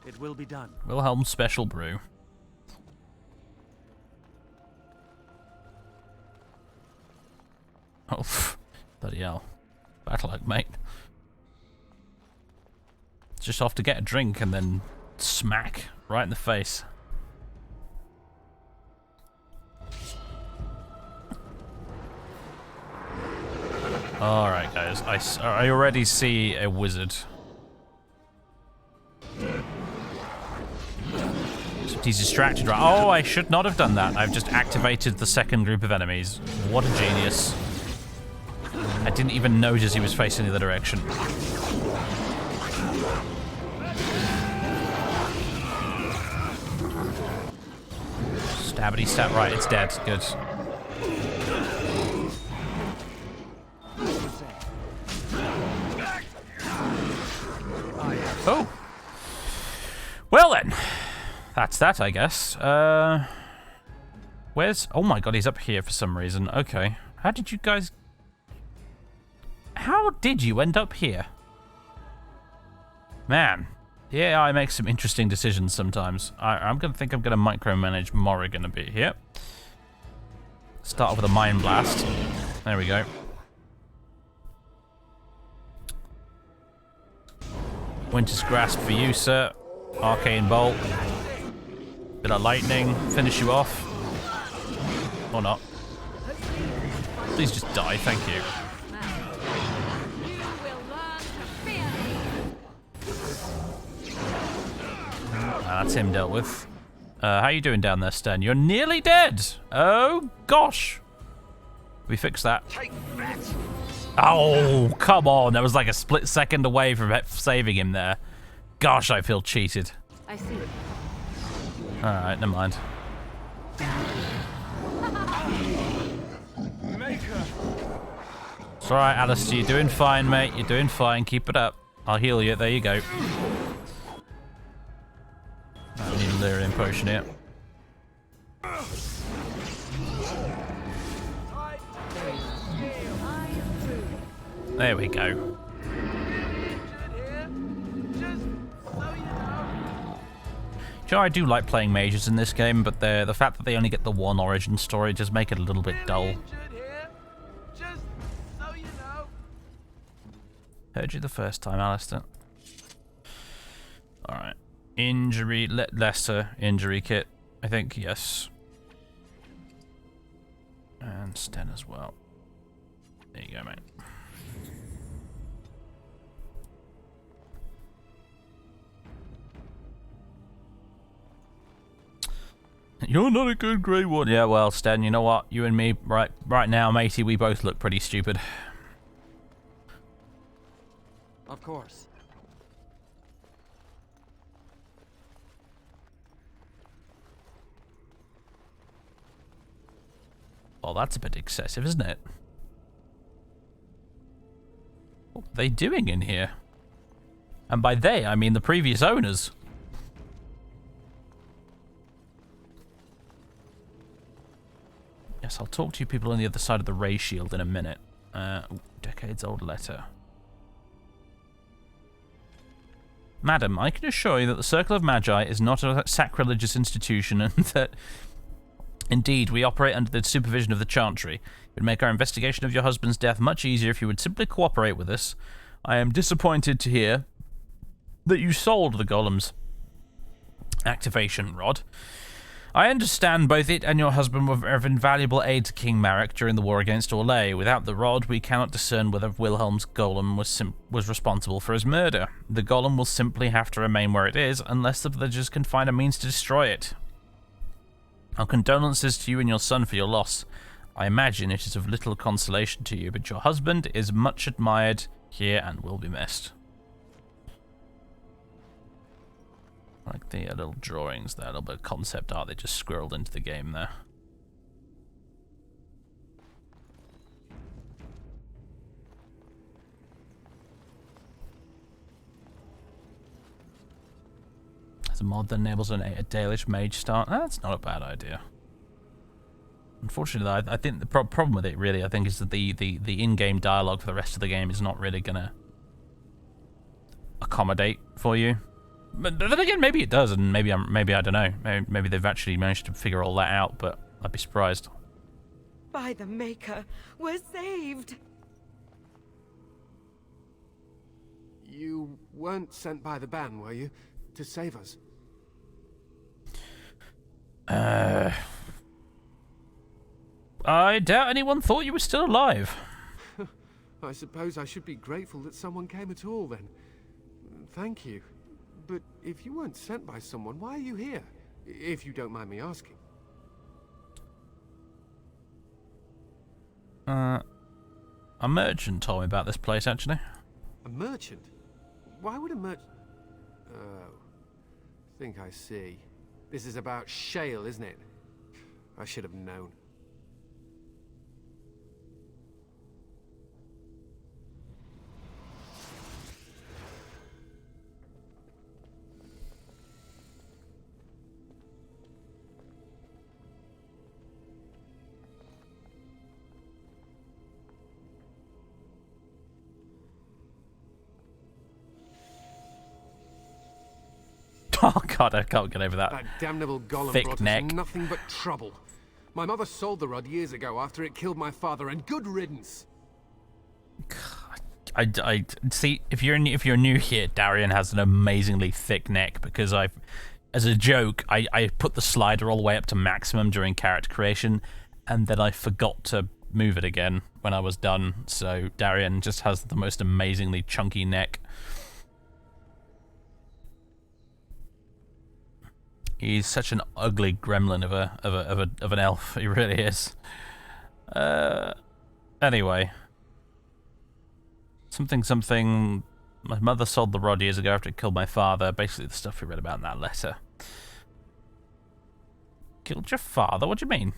It will be done.
Wilhelm's Special Brew. Oh, bloody hell. Bad luck, mate. Just off to get a drink and then smack right in the face. Alright, guys. I already see a wizard. Except he's distracted, right? Oh, I should not have done that. I've just activated the second group of enemies. What a genius. I didn't even notice he was facing the other direction. Stabbity stab, right, it's dead. Good. Oh. Well then. That's that, I guess. Where's... Oh my god, he's up here for some reason. Okay. How did you guys... How did you end up here? Man. The AI makes some interesting decisions sometimes. I'm going to micromanage Morrigan a bit here. Start off with a Mind Blast. There we go. Winter's Grasp for you, sir. Arcane Bolt. Bit of lightning. Finish you off. Or not. Please just die, thank you. That's him dealt with. How you doing down there, Sten? You're nearly dead! Oh, gosh! We fixed that. Oh, come on! That was like a split second away from saving him there. Gosh, I feel cheated.
I see.
Alright, never mind. It's alright, Alistair. You're doing fine, mate. You're doing fine. Keep it up. I'll heal you. There you go. I need a Lyrian potion here. There we go. Sure, I do like playing mages in this game, but the fact that they only get the one origin story does make it a little bit dull. Heard you the first time, Alistair. Alright. Injury, lesser injury kit, I think, yes. And Sten as well. There you go, mate. You're not a good Grey Warden. Yeah, well, Sten, you know what? You and me, right now, matey, we both look pretty stupid.
Of course.
Well, that's a bit excessive, isn't it? What are they doing in here? And by they, I mean the previous owners. Yes, I'll talk to you people on the other side of the ray shield in a minute. Decades-old letter. Madam, I can assure you that the Circle of Magi is not a sacrilegious institution and that... Indeed, we operate under the supervision of the Chantry. It would make our investigation of your husband's death much easier if you would simply cooperate with us. I am disappointed to hear that you sold the Golem's activation rod. I understand both it and your husband were of invaluable aid to King Marek during the war against Orlais. Without the rod, we cannot discern whether Wilhelm's golem was responsible for his murder. The golem will simply have to remain where it is unless the villagers can find a means to destroy it. Our condolences to you and your son for your loss. I imagine it is of little consolation to you, but your husband is much admired here and will be missed. Like the little drawings there, a little bit of concept art they just squirreled into the game there. There's a mod that enables a Dalish mage start. That's not a bad idea. Unfortunately, I think the problem with it really, I think, is that the in-game dialogue for the rest of the game is not really gonna accommodate for you. But then again, maybe it does, and maybe I don't know. Maybe they've actually managed to figure all that out, but I'd be surprised.
By the Maker, we're saved.
You weren't sent by the ban, were you? To save us?
I doubt anyone thought you were still alive.
I suppose I should be grateful that someone came at all, then. Thank you. But if you weren't sent by someone, why are you here? If you don't mind me asking.
A merchant told me about this place, actually.
A merchant? Why would a merchant... Oh. Think I see. This is about shale, isn't it? I should have known.
Oh god, I can't get over that.
That damnable golem
thick
brought
neck.
us nothing but trouble. My mother sold the rod years ago after it killed my father, and good riddance.
I see. If you're new here, Darian has an amazingly thick neck because as a joke, I put the slider all the way up to maximum during character creation, and then I forgot to move it again when I was done. So Darian just has the most amazingly chunky neck. He's such an ugly gremlin of an elf. He really is. Anyway, something. My mother sold the rod years ago after it killed my father. Basically, the stuff we read about in that letter. Killed your father? What do you mean?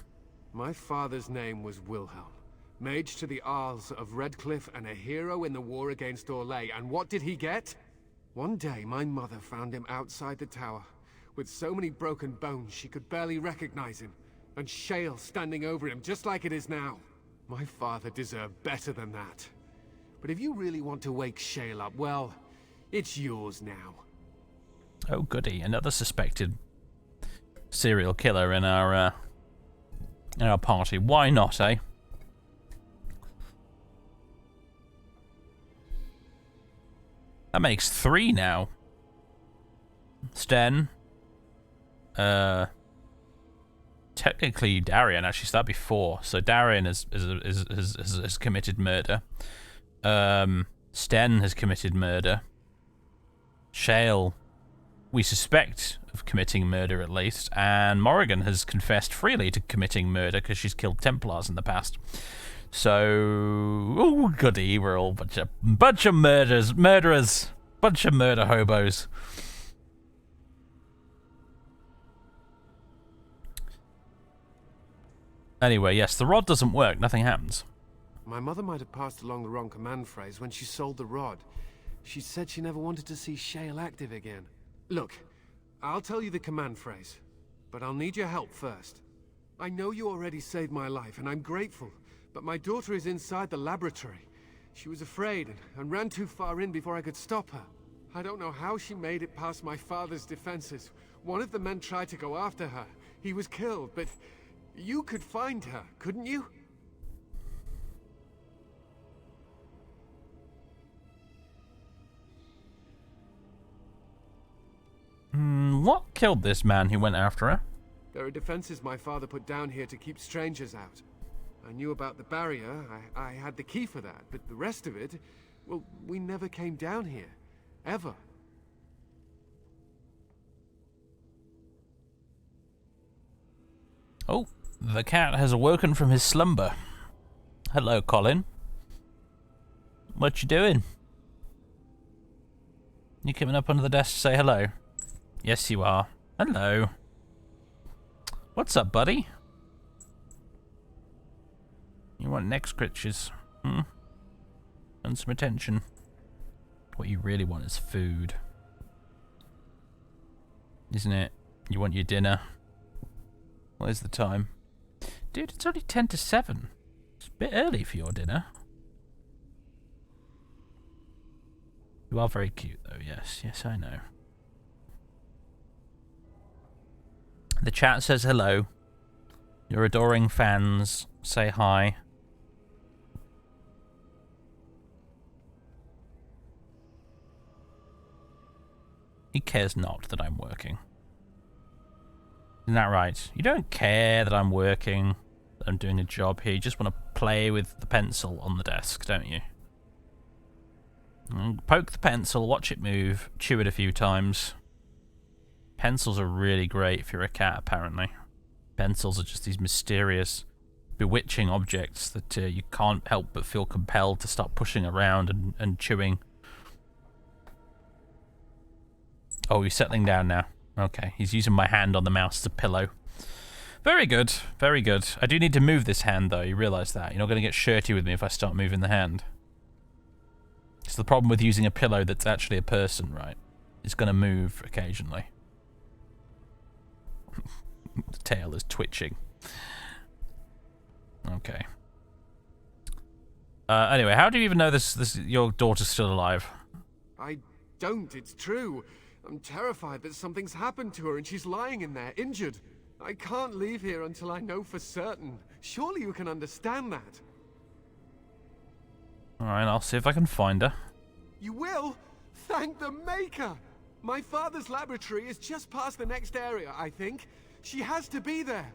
My father's name was Wilhelm, mage to the Isles of Redcliffe and a hero in the war against Orlais. And what did he get? One day, my mother found him outside the tower, with so many broken bones she could barely recognize him, and shale standing over him just like it is now. My father deserved better than that. But if you really want to wake shale up, well, it's yours now.
Oh goody, another suspected serial killer in our party. Why not, eh? That makes 3 now. Sten. Technically Darian, actually, so that'd be 4. So Darian has committed murder. Sten has committed murder. Shale, we suspect of committing murder at least, and Morrigan has confessed freely to committing murder because she's killed Templars in the past. So, oh goody, we're all bunch of murderers, bunch of murder hobos. Anyway, yes, the rod doesn't work. Nothing happens.
My mother might have passed along the wrong command phrase when she sold the rod. She said she never wanted to see shale active again. Look, I'll tell you the command phrase, but I'll need your help first. I know you already saved my life, and I'm grateful, but my daughter is inside the laboratory. She was afraid and ran too far in before I could stop her. I don't know how she made it past my father's defenses. One of the men tried to go after her. He was killed, but you could find her, couldn't you?
What killed this man who went after her?
There are defenses my father put down here to keep strangers out. I knew about the barrier, I had the key for that, but the rest of it, well, we never came down here. Ever.
Oh, the cat has awoken from his slumber. Hello, Colin. What you doing? You coming up under the desk to say hello? Yes, you are. Hello. What's up, buddy? You want next creatures? Hmm? And some attention. What you really want is food. Isn't it? You want your dinner. What is the time? Dude, it's only 10 to 7. It's a bit early for your dinner. You are very cute, though. Yes, yes, I know. The chat says hello. Your adoring fans say hi. He cares not that I'm working. Isn't that right? You don't care that I'm working, that I'm doing a job here. You just want to play with the pencil on the desk, don't you? Poke the pencil, watch it move, chew it a few times. Pencils are really great if you're a cat, apparently. Pencils are just these mysterious, bewitching objects that you can't help but feel compelled to start pushing around and chewing. Oh, he's settling down now. Okay, he's using my hand on the mouse as a pillow. Very good, very good. I do need to move this hand, though. You realise that? You're not going to get shirty with me if I start moving the hand. It's the problem with using a pillow that's actually a person, right? It's going to move occasionally. The tail is twitching. Okay. Anyway, how do you even know your daughter's still alive?
I don't, it's true. I'm terrified that something's happened to her and she's lying in there, injured. I can't leave here until I know for certain. Surely you can understand that.
Alright, I'll see if I can find her.
You will? Thank the Maker! My father's laboratory is just past the next area, I think. She has to be there.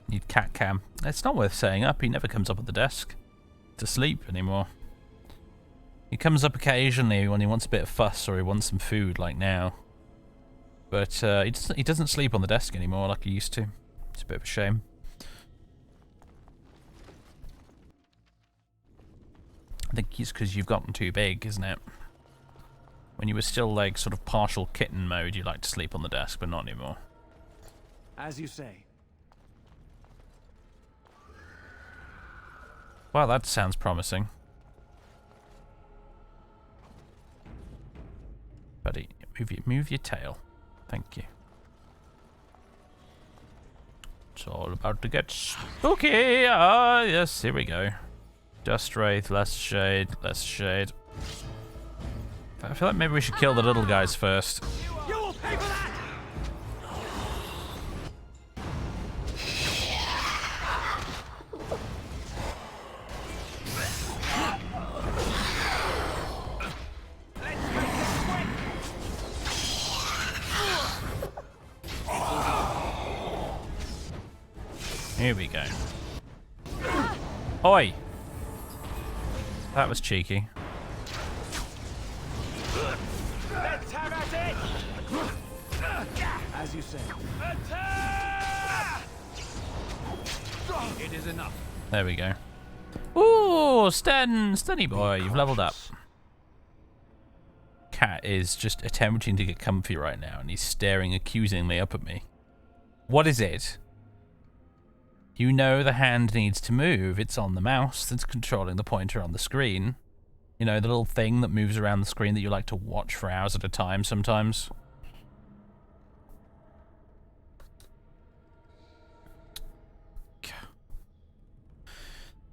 Need cat cam. It's not worth setting up. He never comes up at the desk to sleep anymore. He comes up occasionally when he wants a bit of fuss or he wants some food, like now. But he doesn't sleep on the desk anymore like he used to. It's a bit of a shame. I think it's because you've gotten too big, isn't it? When you were still like sort of partial kitten mode, you liked to sleep on the desk, but not anymore.
As you say.
Well, that sounds promising. Buddy, move your tail. Thank you. It's all about to get spooky. Ah, yes, here we go. Just wraith, less shade, less shade. I feel like maybe we should kill the little guys first.
You will pay for that!
Here we go. Oi! That was cheeky.
Let's have at it! As you say. It is enough.
There we go. Ooh, Stenny boy, you've leveled up. Cat is just attempting to get comfy right now, and he's staring accusingly up at me. What is it? You know the hand needs to move. It's on the mouse that's controlling the pointer on the screen. You know, the little thing that moves around the screen that you like to watch for hours at a time sometimes.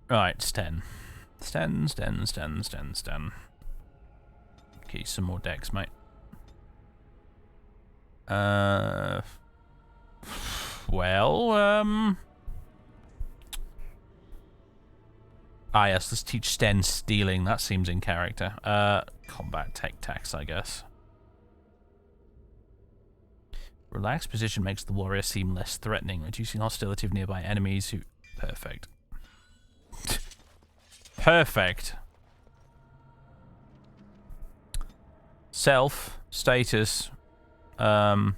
Right, Sten. Sten. Okay, some more decks, mate. Well, Ah, yes, let's teach Sten stealing. That seems in character. Combat tech tax, I guess. Relaxed position makes the warrior seem less threatening, reducing hostility of nearby enemies who... Perfect. Perfect. Self, status, well,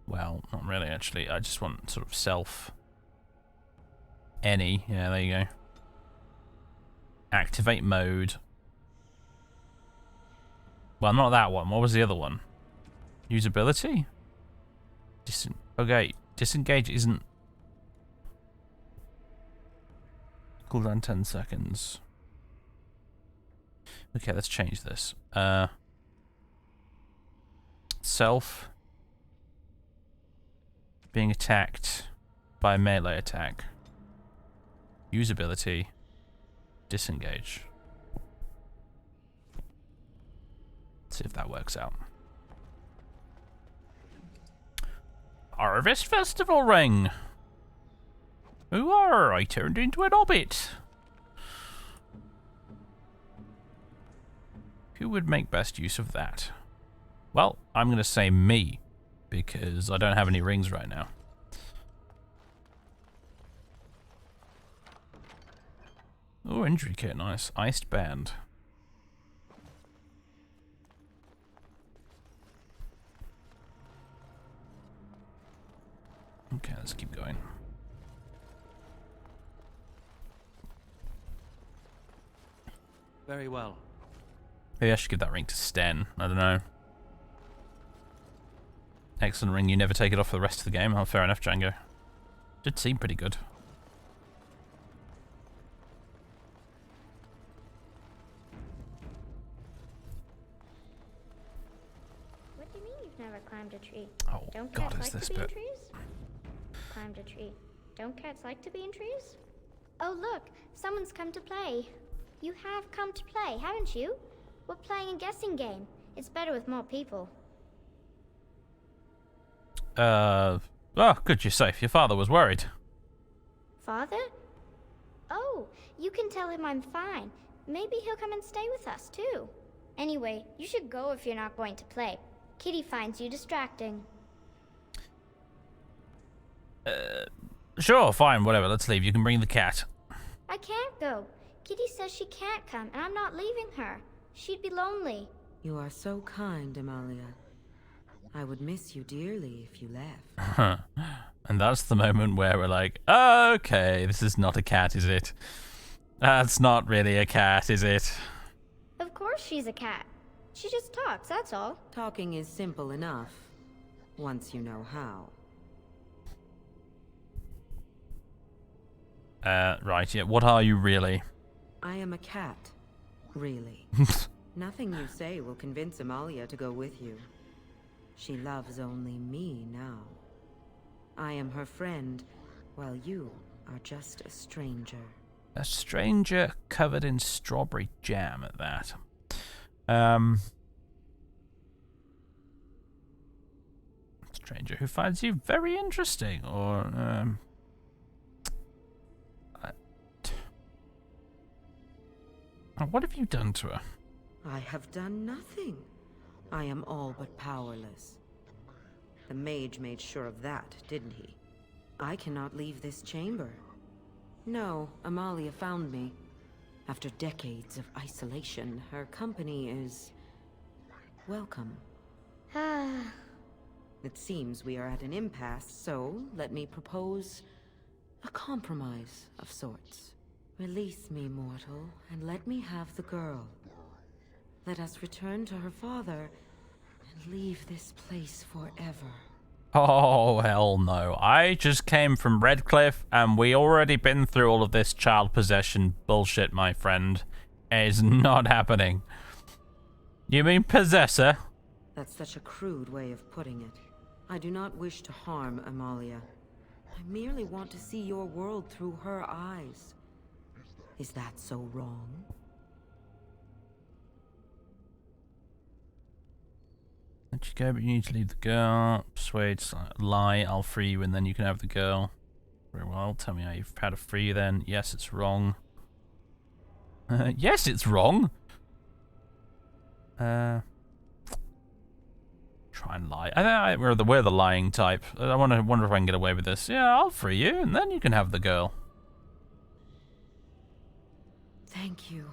not really actually. I just want sort of self. Any, yeah, there you go. Activate mode. Well, not that one. What was the other one? Usability? Okay, disengage isn't... Cooldown 10 seconds. Okay, let's change this. Self. Being attacked by a melee attack. Usability. Disengage. Let's see if that works out. Harvest Festival Ring! Ooh, I turned into an hobbit! Who would make best use of that? Well, I'm gonna say me, because I don't have any rings right now. Oh, injury kit, nice. Iced band. Okay, let's keep going.
Very well.
Maybe I should give that ring to Sten. I don't know. Excellent ring. You never take it off for the rest of the game. Oh, fair enough, Django. Did seem pretty good.
What do you mean you've never climbed a tree?
Oh,
Don't
God,
cats
is
like
this
to be in
bit?
trees? Climbed a tree. Don't cats like to be in trees? Oh look, someone's come to play. You have come to play, haven't you? We're playing a guessing game. It's better with more people.
Oh, good, you're safe. Your father was worried.
Father? Oh, you can tell him I'm fine. Maybe he'll come and stay with us, too. Anyway, you should go if you're not going to play. Kitty finds you distracting.
Sure, fine, whatever. Let's leave. You can bring the cat.
I can't go. Kitty says she can't come, and I'm not leaving her. She'd be lonely.
You are so kind, Amalia. I would miss you dearly if you left.
And that's the moment where we're like, okay, this is not a cat, is it? That's not really a cat, is it?
Of course she's a cat. She just talks, that's all.
Talking is simple enough, once you know how.
Right, yeah. What are you really?
I am a cat, really. Nothing you say will convince Amalia to go with you. She loves only me now. I am her friend, while you are just a stranger.
A stranger covered in strawberry jam at that. Stranger who finds you very interesting, or, what have you done to her?
I have done nothing. I am all but powerless. The mage made sure of that, didn't he? I cannot leave this chamber. No, Amalia found me. After decades of isolation, her company is... welcome. It seems we are at an impasse, so let me propose a compromise of sorts. Release me, mortal, and let me have the girl. Let us return to her father and leave this place forever.
Oh, hell no. I just came from Redcliffe, and we already been through all of this child possession bullshit, my friend. It is not happening. You mean possessor?
That's such a crude way of putting it. I do not wish to harm Amalia. I merely want to see your world through her eyes. Is that so wrong?
Let you go, but you need to leave the girl. Persuade, lie, I'll free you, and then you can have the girl. Very well, tell me how you've had to free you then. Yes, it's wrong. Yes, it's wrong! Try try and lie. We're the lying type. I wonder if I can get away with this. Yeah, I'll free you, and then you can have the girl.
Thank you.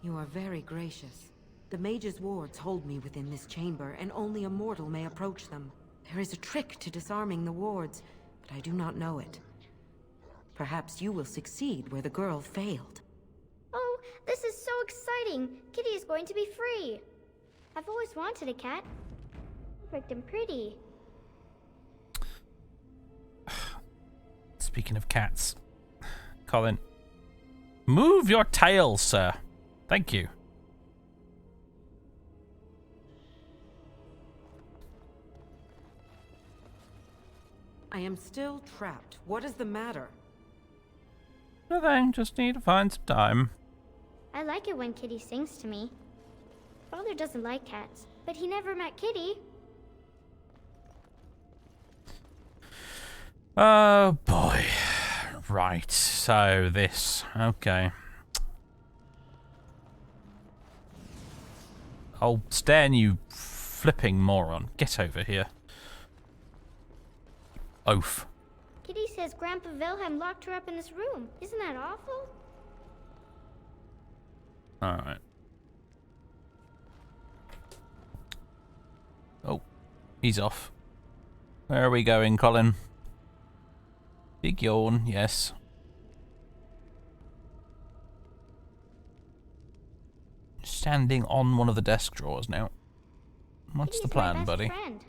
You are very gracious. The mage's wards hold me within this chamber, and only a mortal may approach them. There is a trick to disarming the wards, but I do not know it. Perhaps you will succeed where the girl failed.
Oh, this is so exciting! Kitty is going to be free! I've always wanted a cat. Perfect and pretty.
Speaking of cats, Colin, move your tail, sir. Thank you.
I am still trapped. What is the matter?
Nothing, just need to find some time.
I like it when Kitty sings to me. Father doesn't like cats, but he never met Kitty.
Oh boy. Right, so this. Okay. Oh, Stan, you flipping moron. Get over here. Oaf.
Kitty says Grandpa Wilhelm locked her up in this room. Isn't that awful?
Alright. Oh, he's off. Where are we going, Colin? Big yawn, yes. Standing on one of the desk drawers now. What's the plan,
my best
buddy?
Friend.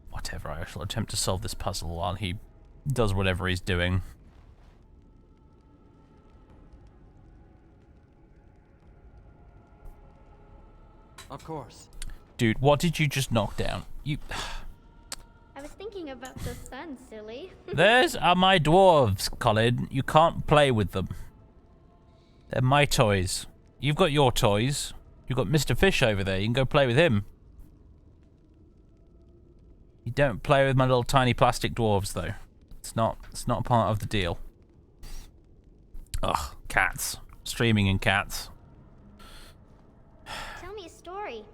Whatever, I shall attempt to solve this puzzle while he does whatever he's doing.
Of course.
Dude, what did you just knock down? You...
I was thinking about the sun, silly.
Those are my dwarves, Colin. You can't play with them. They're my toys. You've got your toys. You've got Mr. Fish over there. You can go play with him. You don't play with my little tiny plastic dwarves, though. It's not part of the deal. Ugh, cats. Streaming and cats.
Tell me a story.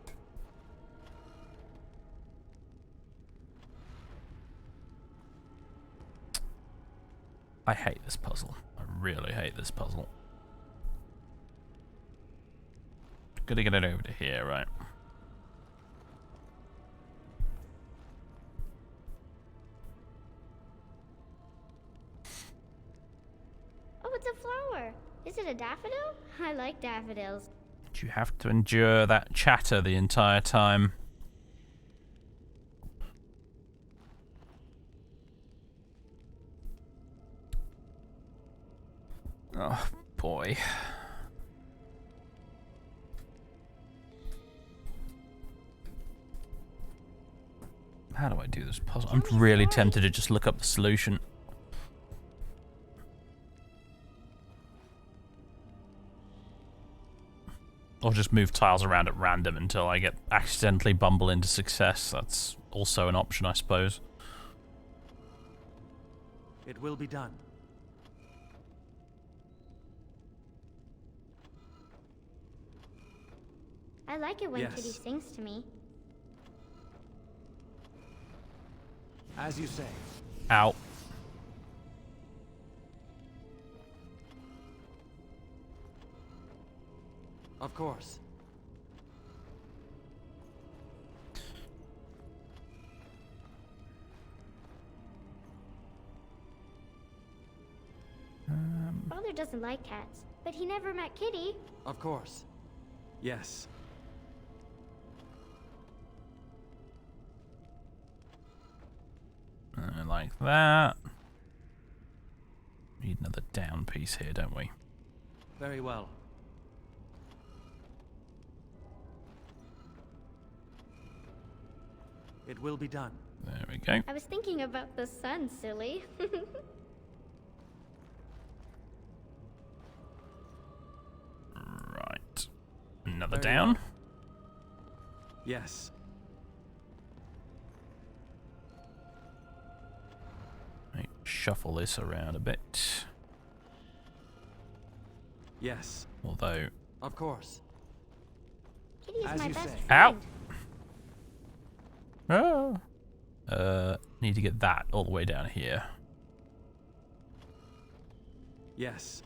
I hate this puzzle. I really hate this puzzle. Gotta get it over to here, right?
Oh, it's a flower. Is it a daffodil? I like daffodils.
Do you have to endure that chatter the entire time? Oh, boy. How do I do this puzzle? I'm really tempted to just look up the solution. Or just move tiles around at random until I accidentally bumble into success. That's also an option, I suppose.
It will be done.
I like it when
Yes.
Kitty sings to me.
As you say.
Ow.
Of course.
Father doesn't like cats, but he never met Kitty.
Of course. Yes.
Like that. Need another down piece here, don't we?
Very well. It will be done.
There we go.
I was thinking about the sun, silly.
Right. Another
Very
down.
well. Yes.
Right, shuffle this around a bit.
Yes.
Although...
Of course.
Kitty is
As
my
you
best
say.
friend.
Ow! Need to get that all the way down here.
Yes.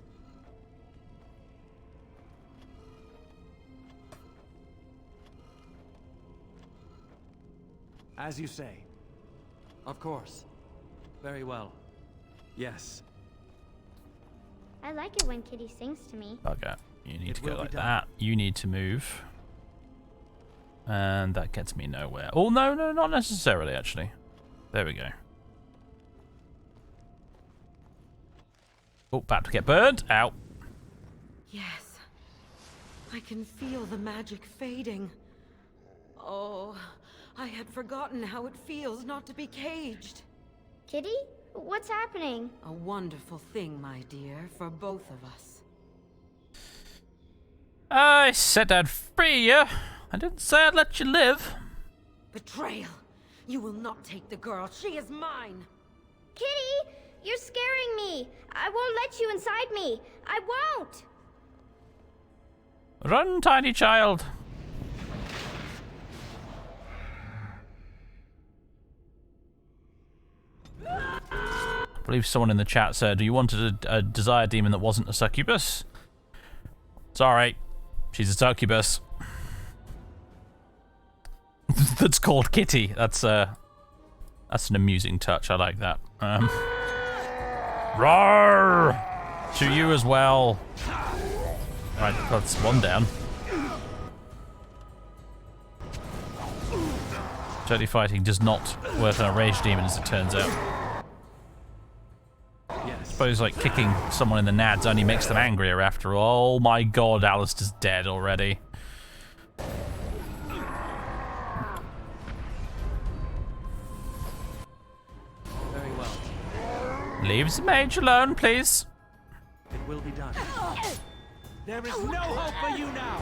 As you say. Of course. Very well. Yes.
I like it when Kitty sings to me.
Okay, you need
It
to go
will be
like
done.
that. You need to move. And that gets me nowhere. Oh, no, not necessarily, actually. There we go. Oh, about to get burned. Ow.
Yes. I can feel the magic fading. Oh, I had forgotten how it feels not to be caged.
Kitty? What's happening?
A wonderful thing, my dear, for both of us.
I said I'd free you. I didn't say I'd let you live.
Betrayal! You will not take the girl. She is mine.
Kitty! You're scaring me! I won't let you inside me! I won't!
Run, tiny child. I believe someone in the chat said, you wanted a desire demon that wasn't a succubus? Sorry, she's a succubus. That's called Kitty. That's an amusing touch. I like that. Roar! To you as well. Right, that's one down. Dirty fighting does not work on a rage demon, as it turns out.
Yes.
I suppose like kicking someone in the nads only makes them angrier after all. Oh my god, Alistair's dead already.
Very well.
Leave the mage alone, please.
It will be done. There is no hope for you now.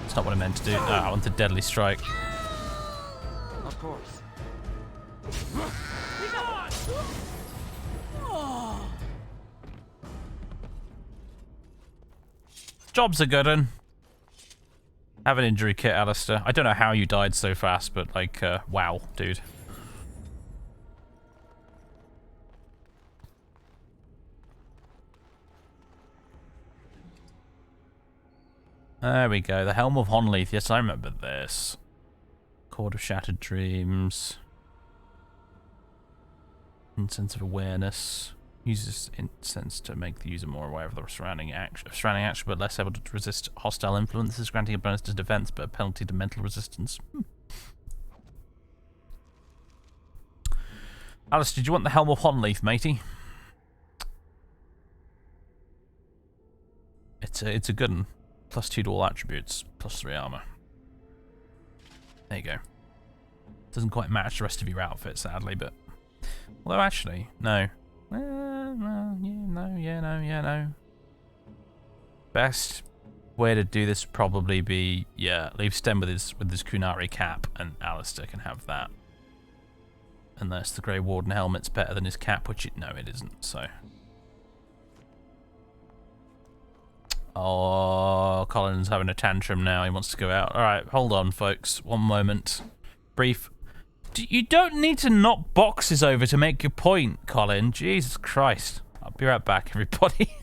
That's not what I meant to do. No, I want the deadly strike.
Of course.
Job's a good one. Have an injury kit, Alistair. I don't know how you died so fast, but like, wow, dude. There we go. The Helm of Honleith. Yes, I remember this. Cord of Shattered Dreams. Sense of Awareness. Uses incense to make the user more aware of the surrounding action, but less able to resist hostile influences, granting a bonus to defense but a penalty to mental resistance. Alice, did you want the Helm of Honleith, matey? It's a good one. +2 to all attributes, +3 armor. There you go. Doesn't quite match the rest of your outfit, sadly, but... Although, actually, no. No. Best way to do this would probably be, yeah, leave Stem with his Kunari cap, and Alistair can have that. Unless the Grey Warden helmet's better than his cap, which no, it isn't, so... Oh, Colin's having a tantrum now. He wants to go out. Alright, hold on, folks. One moment. Brief. You don't need to knock boxes over to make your point, Colin. Jesus Christ. I'll be right back, everybody.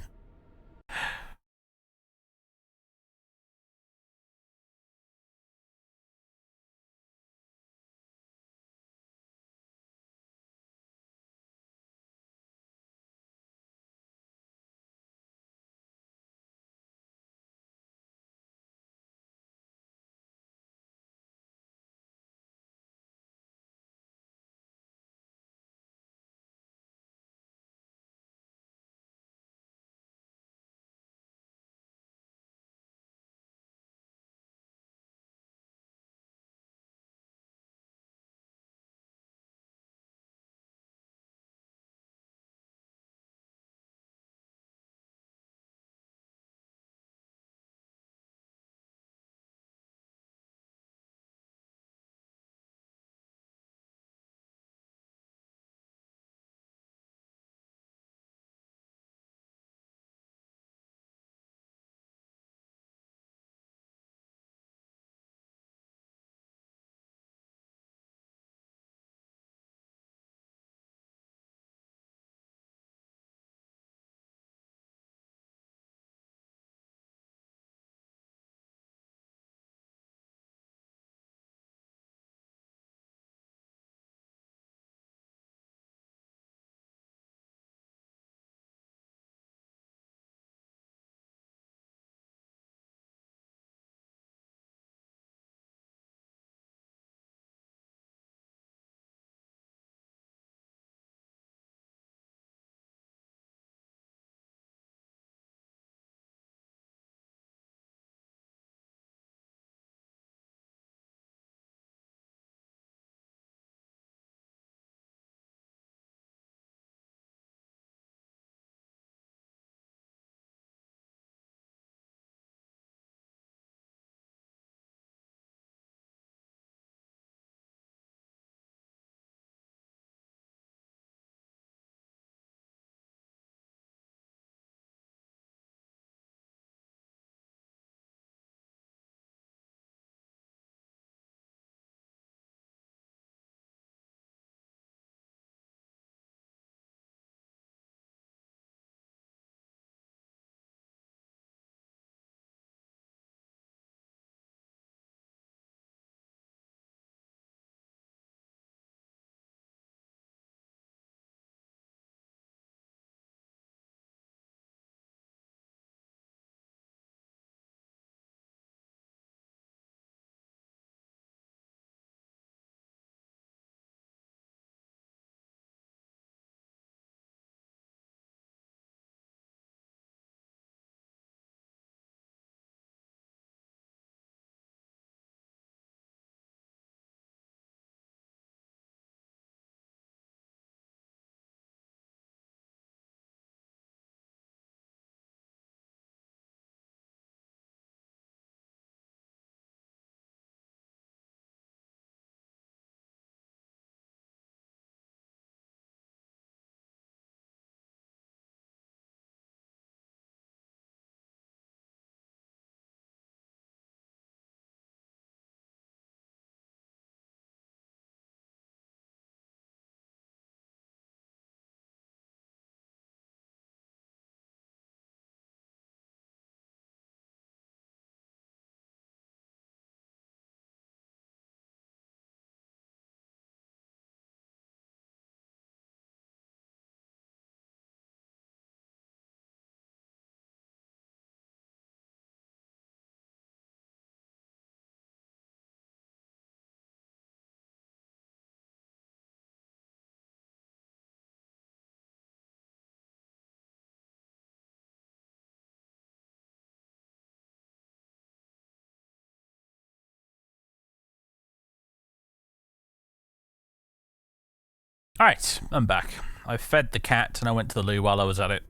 Alright, I'm back. I fed the cat and I went to the loo while I was at it.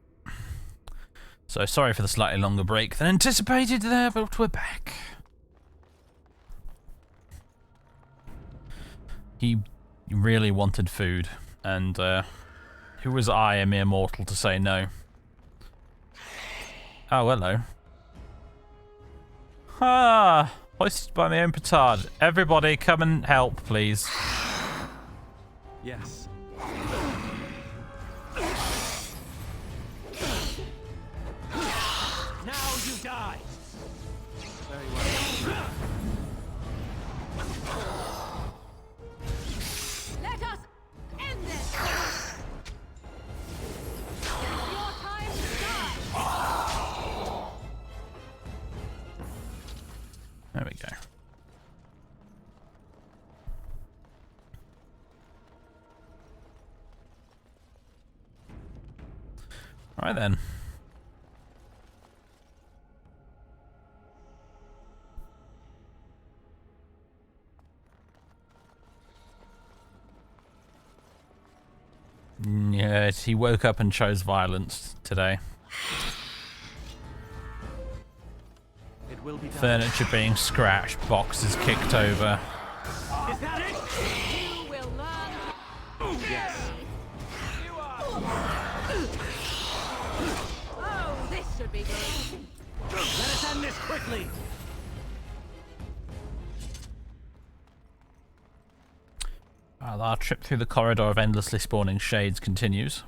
So sorry for the slightly longer break than anticipated there, but we're back. He really wanted food, and who was I, a mere mortal, to say no? Oh, hello. Ah, hoisted by my own petard. Everybody come and help, please.
Yes.
Now you die!
Very well.
Let us end this! Your time to die!
There we go. Alright then. Yes, he woke up and chose violence today.
It will be done.
Furniture being scratched, boxes kicked over.
Is that it?
You will learn.
Yes.
Oh, this should be good.
Let us end this quickly!
Our trip through the corridor of endlessly spawning shades continues.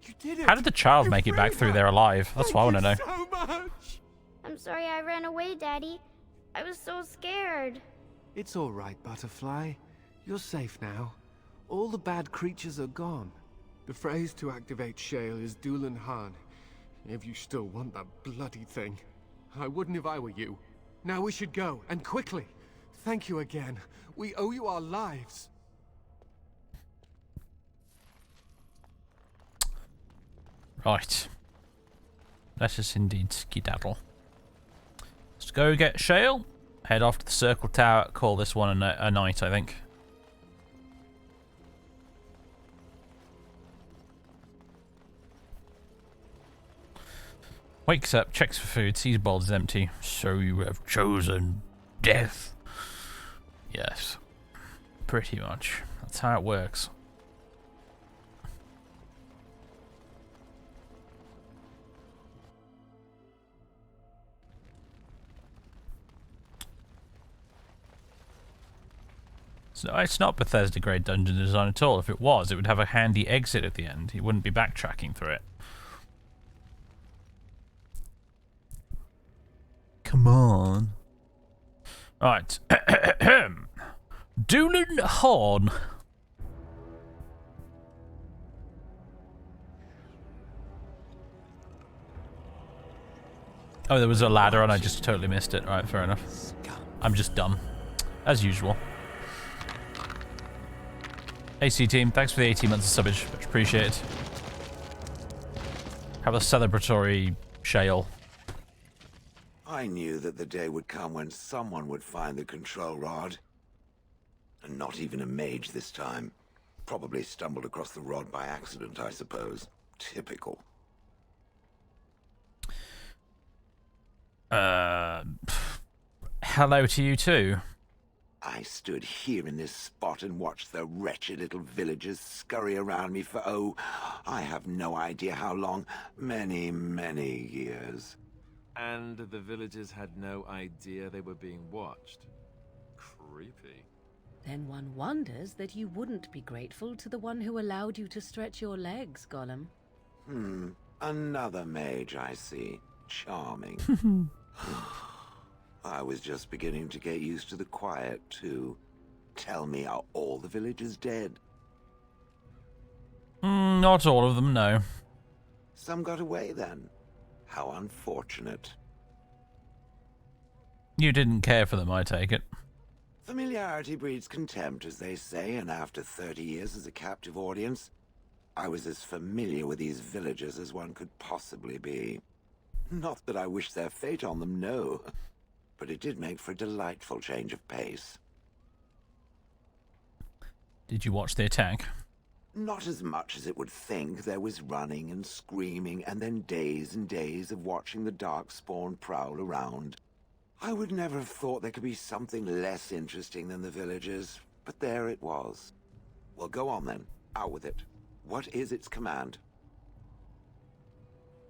You did it!
How did the child make it back through there alive? That's what I want to know.
So much!
I'm sorry I ran away, Daddy. I was so scared.
It's all right, Butterfly. You're safe now. All the bad creatures are gone. The phrase to activate Shale is Dulan Han. If you still want that bloody thing. I wouldn't if I were you. Now we should go, and quickly. Thank you again. We owe you our lives.
Right. Let us indeed skedaddle. Let's go get Shale. Head off to the Circle Tower. Call this one a night, I think. Wakes up, checks for food, sees bowl is empty. So you have chosen death. Yes. Pretty much. That's how it works. So it's not Bethesda grade dungeon design at all. If it was, it would have a handy exit at the end. You wouldn't be backtracking through it. Come on. Right. Dulan Horn. Oh, there was a ladder and I just totally missed it. Alright, fair enough. I'm just dumb. As usual. AC team, thanks for the 18 months of subbage. Much appreciated. Have a celebratory Shale.
I knew that the day would come when someone would find the control rod. And not even a mage this time. Probably stumbled across the rod by accident, I suppose. Typical.
Hello to you too.
I stood here in this spot and watched the wretched little villagers scurry around me for, oh, I have no idea how long. Many, many years.
And the villagers had no idea they were being watched. Creepy.
Then one wonders that you wouldn't be grateful to the one who allowed you to stretch your legs, Golem.
Another mage, I see. Charming. I was just beginning to get used to the quiet, too. Tell me, are all the villagers dead?
Not all of them, no.
Some got away, then. How unfortunate.
You didn't care for them, I take it.
Familiarity breeds contempt, as they say, and after 30 years as a captive audience, I was as familiar with these villagers as one could possibly be. Not that I wish their fate on them, no. But it did make for a delightful change of pace.
Did you watch the attack?
Not as much as it would think. There was running and screaming, and then days and days of watching the Darkspawn prowl around. I would never have thought there could be something less interesting than the villagers, but there it was. Well, go on then. Out with it. What is its command?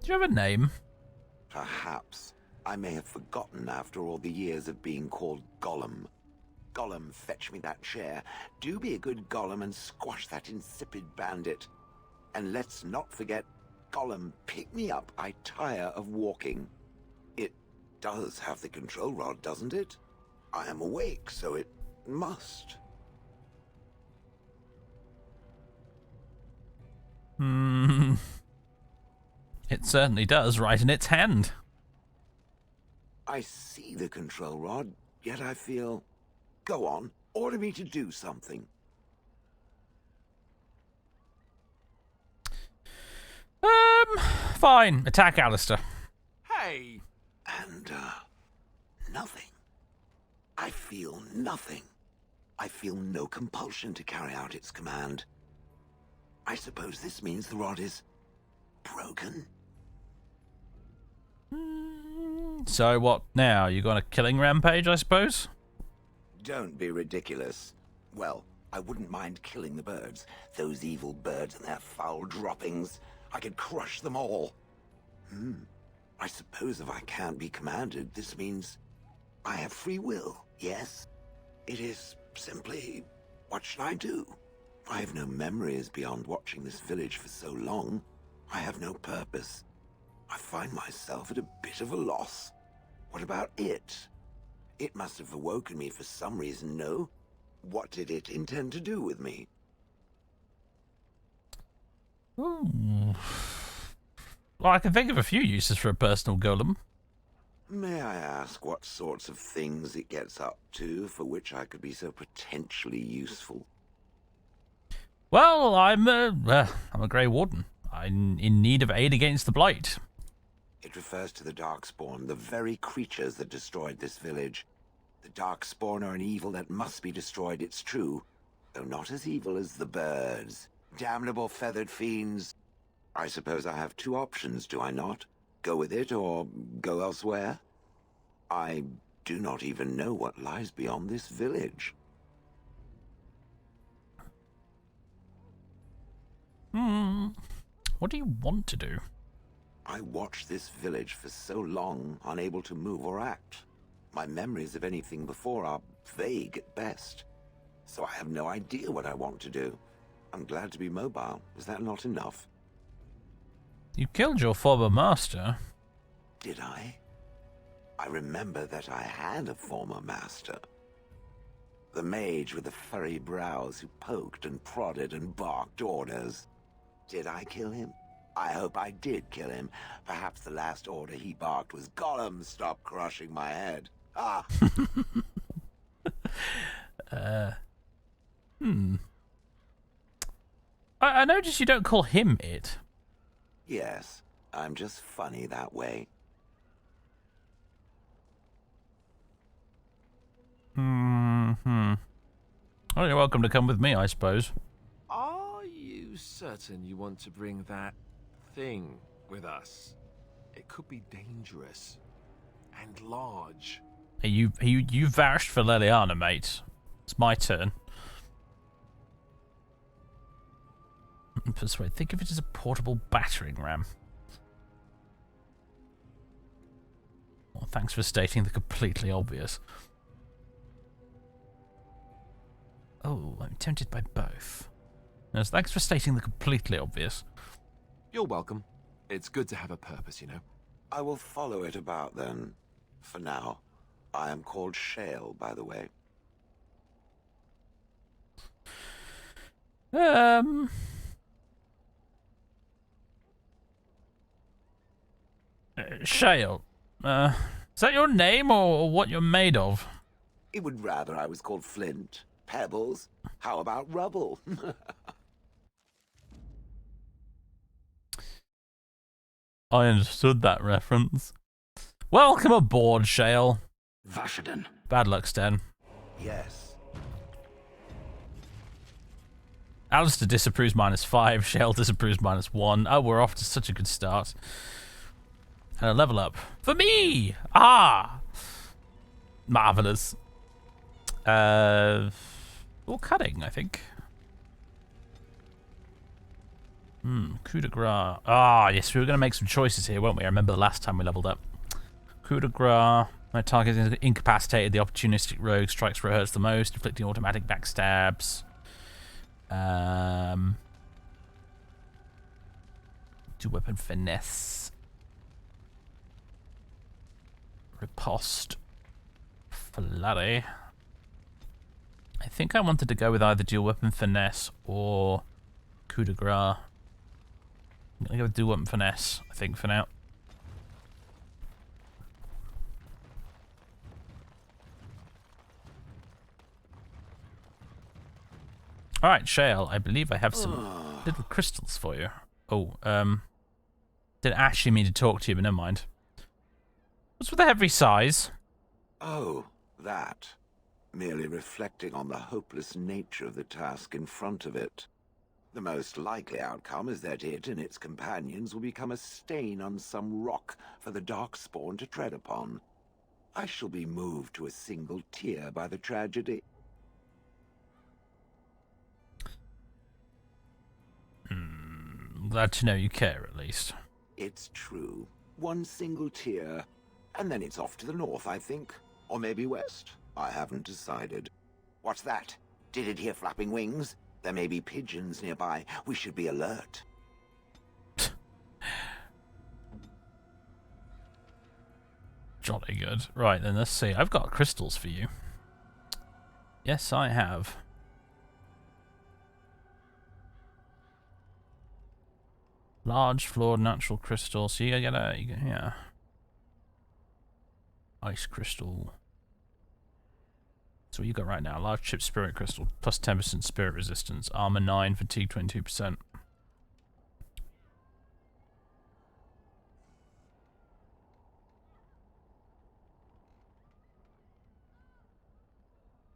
Do you have a name?
Perhaps. I may have forgotten after all the years of being called Golem. Golem, fetch me that chair. Do be a good Golem and squash that insipid bandit. And let's not forget, Golem, pick me up. I tire of walking. It does have the control rod, doesn't it? I am awake, so it must.
It certainly does, right in its hand.
I see the control rod, yet I feel... Go on, order me to do something.
Fine. Attack Alistair.
Hey!
And, nothing. I feel nothing. I feel no compulsion to carry out its command. I suppose this means the rod is... broken?
So what now? You got a killing rampage, I suppose?
Don't be ridiculous. Well, I wouldn't mind killing the birds. Those evil birds and their foul droppings. I could crush them all. I suppose if I can't be commanded, this means I have free will, yes? It is simply, what should I do? I have no memories beyond watching this village for so long. I have no purpose. I find myself at a bit of a loss. What about it? It must have awoken me for some reason, no? What did it intend to do with me?
Well, I can think of a few uses for a personal golem.
May I ask what sorts of things it gets up to for which I could be so potentially useful?
Well, I'm a Grey Warden. I'm in need of aid against the Blight.
It refers to the Darkspawn, the very creatures that destroyed this village. The Darkspawn are an evil that must be destroyed, it's true, though not as evil as the birds. Damnable feathered fiends. I suppose I have two options, do I not? Go with it or go elsewhere? I do not even know what lies beyond this village.
What do you want to do?
I watched this village for so long, unable to move or act. My memories of anything before are vague at best. So I have no idea what I want to do. I'm glad to be mobile. Is that not enough?
You killed your former master.
Did I? I remember that I had a former master. The mage with the furry brows who poked and prodded and barked orders. Did I kill him? I hope I did kill him. Perhaps the last order he barked was, Golem, stop crushing my head. Ah!
I noticed you don't call him it.
Yes, I'm just funny that way.
Well, you're welcome to come with me, I suppose.
Are you certain you want to bring that thing with us? It could be dangerous and large.
Hey, you vouched for Liliana, mate. It's my turn. Persuade. Think of it as a portable battering ram. Well, thanks for stating the completely obvious. Oh, I'm tempted by both. Yes, thanks for stating the completely obvious.
You're welcome. It's good to have a purpose, you know.
I will follow it about then. For now. I am called Shale, by the way.
Shale. Is that your name or what you're made of?
It would rather I was called Flint. Pebbles. How about rubble?
I understood that reference. Welcome aboard, Shale.
Vashaden.
Bad luck, Sten.
Yes.
Alistair disapproves -5. Shale disapproves -1. Oh, we're off to such a good start. And a level up. For me! Ah! Marvellous. Or cutting, I think. Coup de grace. Ah, yes, we were going to make some choices here, weren't we? I remember the last time we leveled up. Coup de grace. My target is incapacitated. The opportunistic rogue strikes where it hurts the most, inflicting automatic backstabs. Do weapon finesse. Riposte. Flurry. I think I wanted to go with either dual weapon finesse or coup de grace. I'm gonna go with dual weapon finesse, I think, for now. Alright, Shale, I believe I have some little crystals for you. Oh, didn't actually mean to talk to you, but never mind. What's with the heavy sighs?
Oh, that. Merely reflecting on the hopeless nature of the task in front of it. The most likely outcome is that it and its companions will become a stain on some rock for the Darkspawn to tread upon. I shall be moved to a single tear by the tragedy.
Glad to know you care, at least.
It's true. One single tear, and then it's off to the north, I think. Or maybe west. I haven't decided. What's that? Did it hear flapping wings? There may be pigeons nearby. We should be alert.
Jolly good. Right, then let's see. I've got crystals for you. Yes, I have. Large flawed natural crystal. So you get a, yeah. Ice crystal. So what you got right now? Large chip spirit crystal, plus 10% spirit resistance, armor 9, fatigue 22%.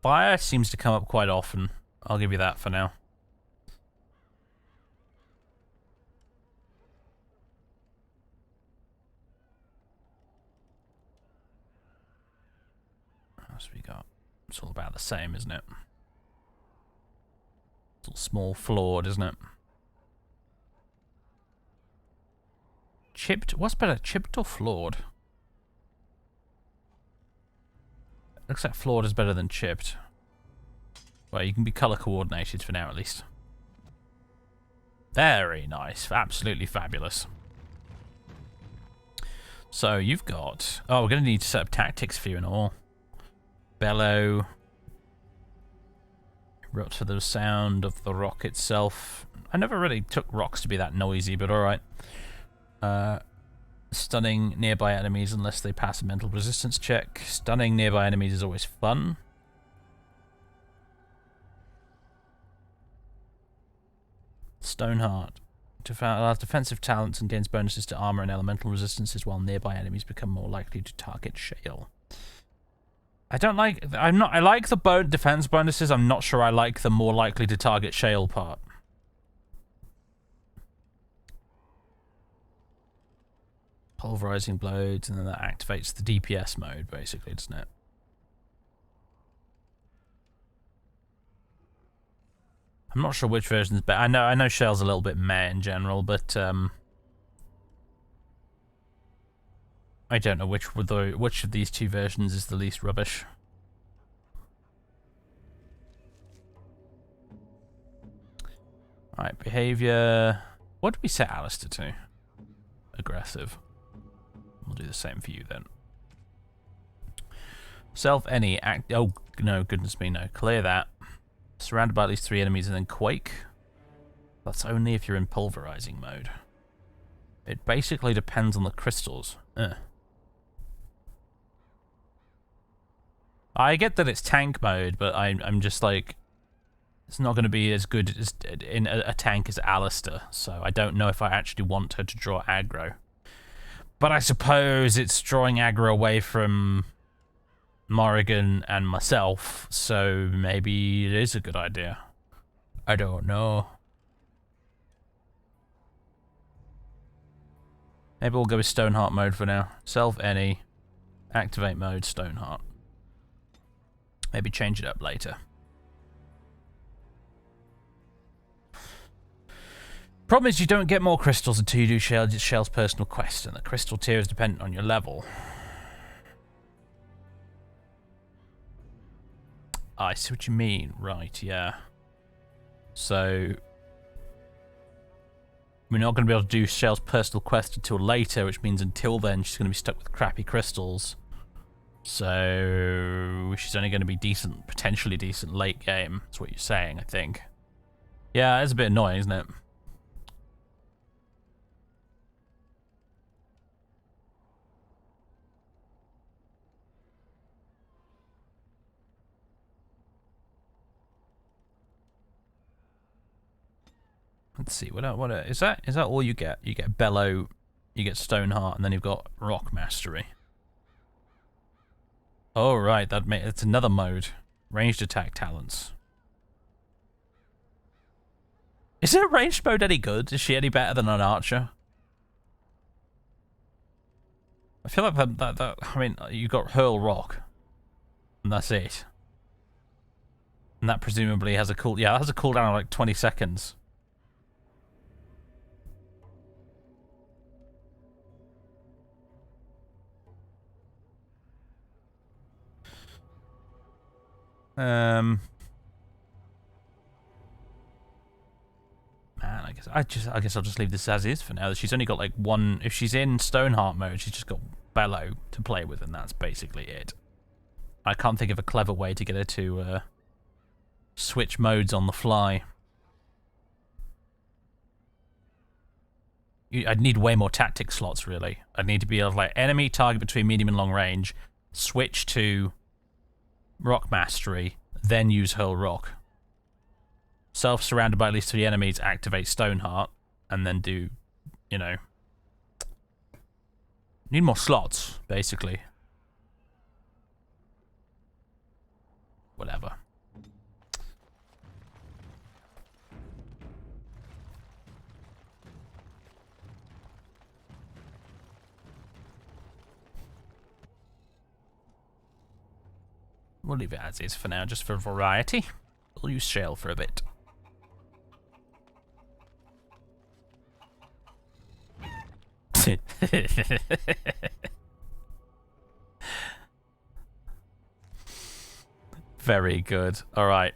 Fire seems to come up quite often. I'll give you that for now. What else we got? It's all about the same, isn't it? It's all small, flawed, isn't it? Chipped? What's better, chipped or flawed? Looks like flawed is better than chipped. Well, you can be color coordinated for now, at least. Very nice. Absolutely fabulous. So, you've got... Oh, we're going to need to set up tactics for you and all. Bellow. Erupt for the sound of the rock itself. I never really took rocks to be that noisy, but alright. Stunning nearby enemies unless they pass a mental resistance check. Stunning nearby enemies is always fun. Stoneheart. Allows defensive talents and gains bonuses to armor and elemental resistances while nearby enemies become more likely to target Shale. I like the defense bonuses. I'm not sure I like the more likely to target Shale part. Pulverizing blows, and then that activates the DPS mode, basically, doesn't it? I'm not sure which version is better. I know Shale's a little bit meh in general, but I don't know which of these two versions is the least rubbish. Alright, behavior. What did we set Alistair to? Aggressive. We'll do the same for you then. Self any act. Oh no, goodness me, no. Clear that. Surrounded by at least 3 enemies and then quake. That's only if you're in pulverizing mode. It basically depends on the crystals. I get that it's tank mode, but I'm just like, it's not going to be as good as in a tank as Alistair, so I don't know if I actually want her to draw aggro. But I suppose it's drawing aggro away from Morrigan and myself, so maybe it is a good idea. I don't know. Maybe we'll go with Stoneheart mode for now. Self any, activate mode, Stoneheart. Maybe change it up later. Problem is you don't get more crystals until you do Shell's personal quest, and the crystal tier is dependent on your level. I see what you mean. Right, yeah. So we're not going to be able to do Shell's personal quest until later, which means until then she's going to be stuck with crappy crystals. So she's only going to be decent, potentially decent late game. That's what you're saying, I think. Yeah, it's a bit annoying, isn't it? Let's see, what is that? Is that all you get? You get Bellow, you get Stoneheart, and then you've got Rock Mastery. Oh right, it's another mode. Ranged attack talents. Is her ranged mode any good? Is she any better than an archer? I feel like that I mean, you got Hurl Rock, and that's it. And that presumably has a that has a cooldown of like 20 seconds. Man, I guess I'll just leave this as is for now. She's only got like one. If she's in Stoneheart mode, she's just got Bellow to play with, and that's basically it. I can't think of a clever way to get her to switch modes on the fly. I'd need way more tactic slots, really. I'd need to be able to, like, enemy target between medium and long range, switch to Rock Mastery, then use Hurl Rock. Self-surrounded by at least 3 enemies, activate Stoneheart, and then do, you know... Need more slots, basically. Whatever. We'll leave it as is for now, just for variety. We'll use Shell for a bit. Very good. Alright.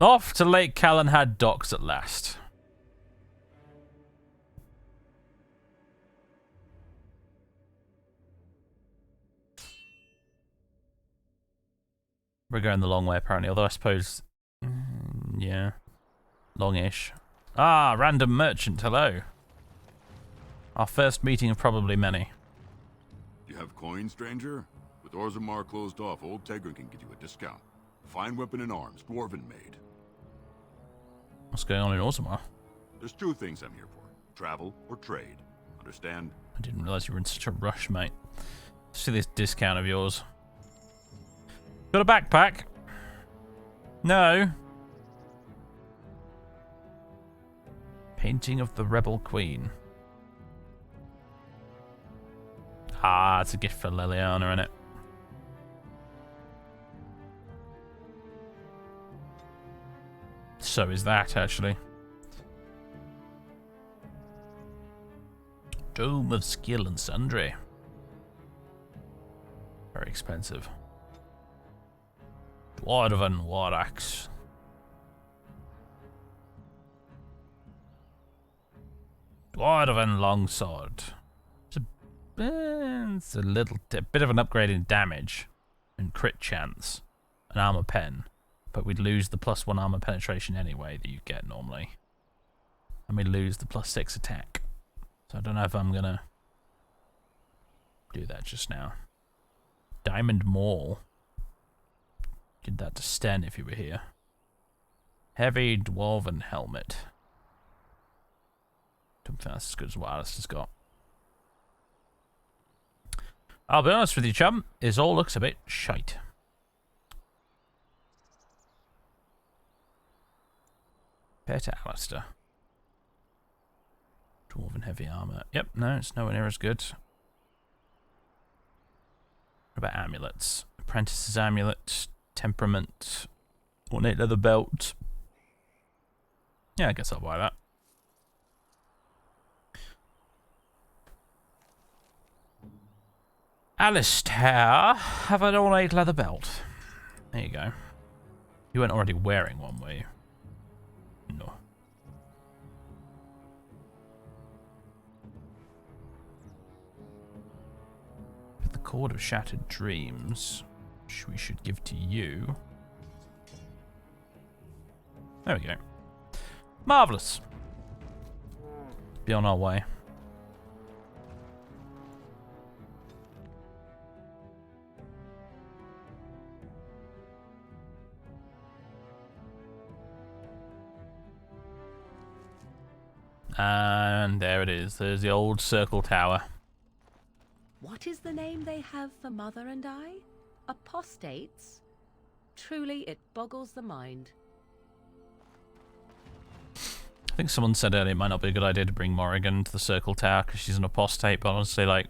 Off to Lake Callanhad docks at last. We're going the long way, apparently. Although I suppose... yeah. Longish. Ah, random merchant. Hello. Our first meeting of probably many.
You have coin, stranger? With Orzammar closed off, Old Tegra can get you a discount. Fine weapon and arms, dwarven made.
What's going on in Orzammar?
There's 2 things I'm here for. Travel or trade. Understand?
I didn't realise you were in such a rush, mate. See this discount of yours. Got a backpack? No. Painting of the Rebel Queen. Ah, it's a gift for Liliana, isn't it? So is that, actually. Dome of Skill and Sundry. Very expensive. Dwarven War Axe. Dwarven Longsword. It's a bit of an upgrade in damage and crit chance. An armor pen. But we'd lose the +1 armor penetration anyway that you get normally. And we lose the +6 attack. So I don't know if I'm gonna do that just now. Diamond Maul. Give that to Sten if he were here. Heavy Dwarven Helmet. Don't think that's as good as what Alice has got. I'll be honest with you, chum. This all looks a bit shite. Repair to Alistair. Dwarven heavy armor. Yep, no, it's nowhere near as good. What about amulets? Apprentice's amulet, temperament, ornate leather belt. Yeah, I guess I'll buy that. Alistair, have an ornate leather belt. There you go. You weren't already wearing one, were you? No. The Cord of Shattered Dreams, which we should give to you. There we go. Marvellous. Be on our way. And there it is. There's the old circle tower.
What is the name they have for Mother and I? Apostates? Truly, it boggles the mind.
I think someone said earlier it might not be a good idea to bring Morrigan to the circle tower because she's an apostate, but honestly, like,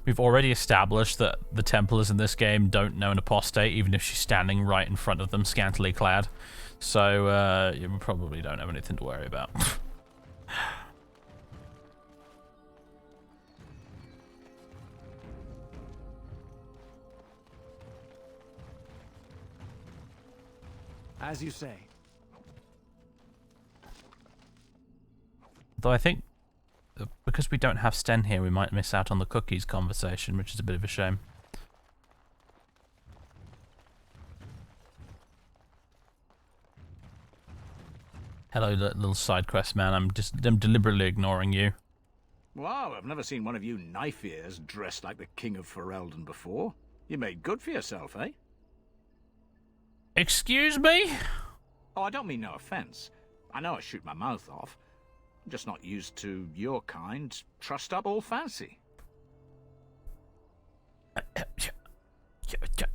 we've already established that the Templars in this game don't know an apostate, even if she's standing right in front of them, scantily clad. So, you probably don't have anything to worry about.
As you say.
Though I think, because we don't have Sten here, we might miss out on the cookies conversation, which is a bit of a shame. Hello, little side quest man. I'm deliberately ignoring you.
Wow, I've never seen one of you knife ears dressed like the King of Ferelden before. You made good for yourself, eh?
Excuse me?
Oh, I don't mean no offense. I know I shoot my mouth off. I'm just not used to your kind, trussed up all fancy.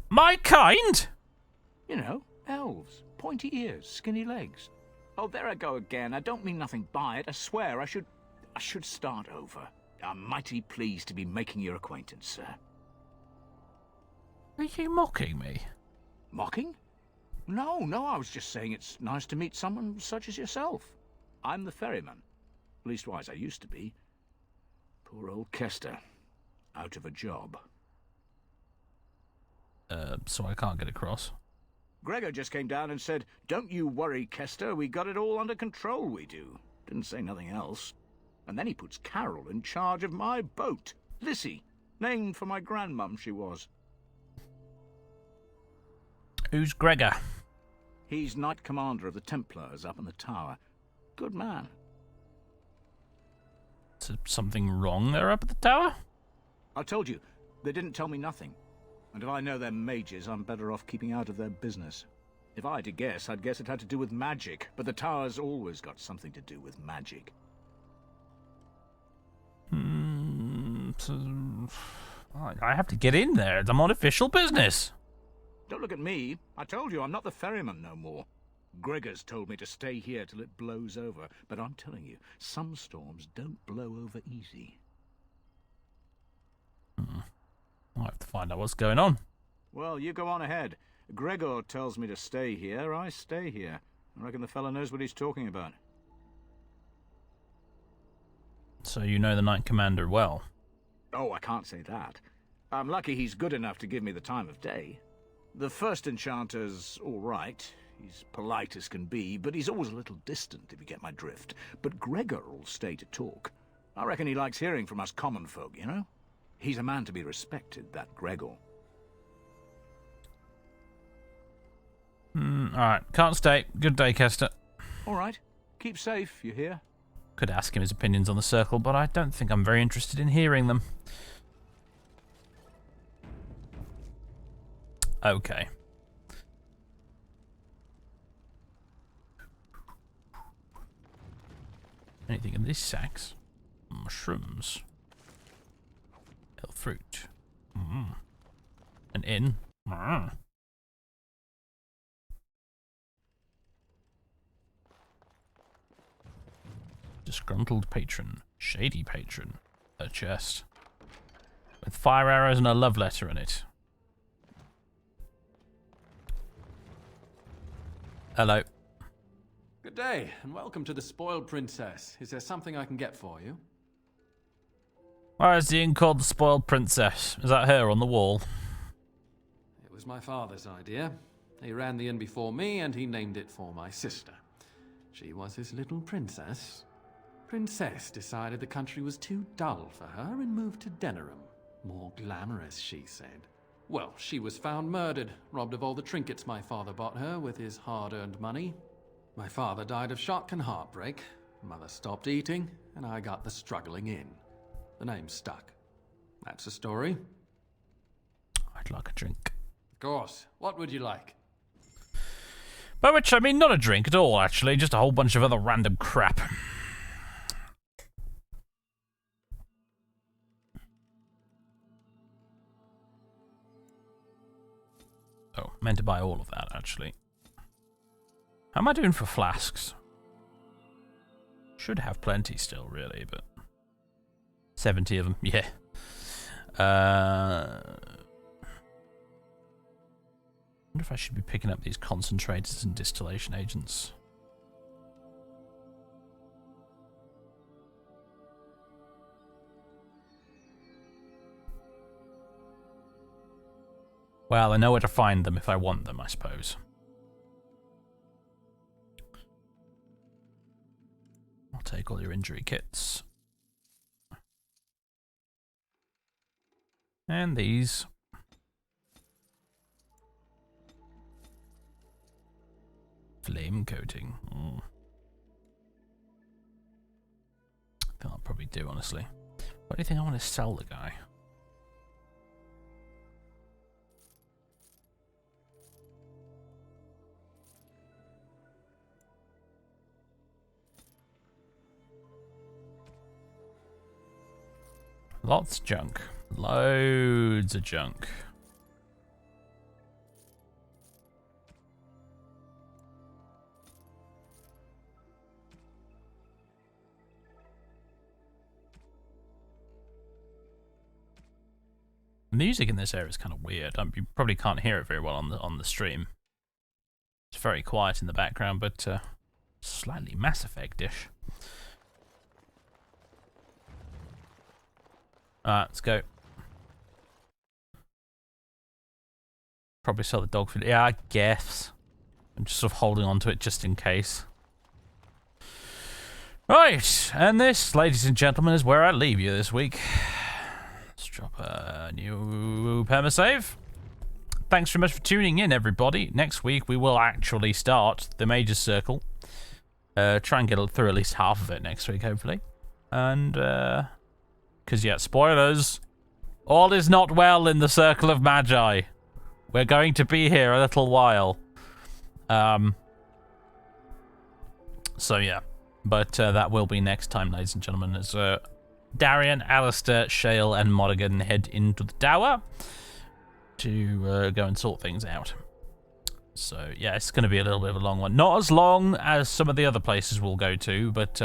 My kind?
You know, elves, pointy ears, skinny legs. Oh, there I go again. I don't mean nothing by it. I swear I should start over. I'm mighty pleased to be making your acquaintance, sir.
Are you mocking me?
Mocking? No, I was just saying it's nice to meet someone such as yourself. I'm the ferryman. Leastwise, I used to be. Poor old Kester. Out of a job.
So I can't get across.
Gregor just came down and said, "Don't you worry, Kester, we got it all under control, we do." Didn't say nothing else. And then he puts Carol in charge of my boat. Lissy, named for my grandmum she was.
Who's Gregor?
He's Knight Commander of the Templars up in the tower. Good man.
Is something wrong there up at the tower?
I told you, they didn't tell me nothing. And if I know they're mages, I'm better off keeping out of their business. If I had to guess, I'd guess it had to do with magic, but the tower's always got something to do with magic.
I have to get in there. I'm on official business.
Don't look at me. I told you I'm not the ferryman no more. Gregor's told me to stay here till it blows over, but I'm telling you, some storms don't blow over easy.
I'll have to find out what's going on.
Well, you go on ahead. Gregor tells me to stay here, I stay here. I reckon the fella knows what he's talking about.
So you know the Knight Commander well?
Oh, I can't say that. I'm lucky he's good enough to give me the time of day. The first enchanter's all right. He's polite as can be, but he's always a little distant, if you get my drift. But Gregor'll stay to talk. I reckon he likes hearing from us common folk, you know? He's a man to be respected, that Gregor.
Alright, can't stay. Good day, Kester.
All right. Keep safe, you hear?
Could ask him his opinions on the circle, but I don't think I'm very interested in hearing them. Okay. Anything in these sacks? Mushrooms. Hill fruit. An inn. Disgruntled patron. Shady patron. A chest. With fire arrows and a love letter in it. Hello.
Good day, and welcome to the Spoiled Princess. Is there something I can get for you?
Why is the inn called the Spoiled Princess? Is that her on the wall?
It was my father's idea. He ran the inn before me, and he named it for my sister. She was his little princess. Princess decided the country was too dull for her and moved to Denerim. More glamorous, she said. Well, she was found murdered, robbed of all the trinkets my father bought her with his hard-earned money. My father died of shock and heartbreak. Mother stopped eating, and I got the struggling inn. The name stuck. That's the story.
I'd like a drink.
Of course. What would you like?
By which I mean not a drink at all, actually. Just a whole bunch of other random crap. Oh, meant to buy all of that, actually. How am I doing for flasks? Should have plenty still, really, but... 70 of them, yeah. I wonder if I should be picking up these concentrators and distillation agents. Well, I know where to find them if I want them, I suppose. I'll take all your injury kits. And these. Flame coating. I think I'll probably do, honestly. What do you think I want to sell the guy? Lots of junk. Loads of junk. The music in this area is kind of weird. You probably can't hear it very well on the stream. It's very quiet in the background, but slightly Mass Effect-ish. Alright, let's go. Probably sell the dog food. Yeah, I guess. I'm just sort of holding on to it just in case. Right, and this, ladies and gentlemen, is where I leave you this week. Let's drop a new permasave. Thanks very much for tuning in, everybody. Next week, we will actually start the Major Circle. Try and get through at least half of it next week, hopefully. And, because, yeah, spoilers. All is not well in the Circle of Magi. We're going to be here a little while. So, yeah. But that will be next time, ladies and gentlemen, as Darian, Alistair, Shale, and Morrigan head into the tower to go and sort things out. So, yeah, it's going to be a little bit of a long one. Not as long as some of the other places we'll go to, but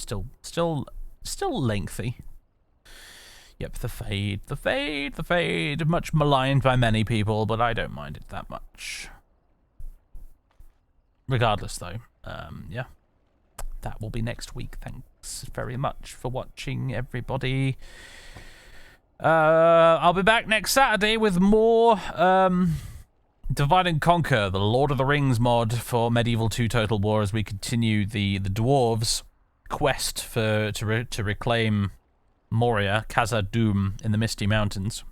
still lengthy. Yep, the Fade. Much maligned by many people, but I don't mind it that much. Regardless, though, yeah. That will be next week. Thanks very much for watching, everybody. I'll be back next Saturday with more Divide and Conquer, the Lord of the Rings mod for Medieval 2 Total War, as we continue the dwarves' quest to reclaim Moria, Khazad-dûm in the Misty Mountains.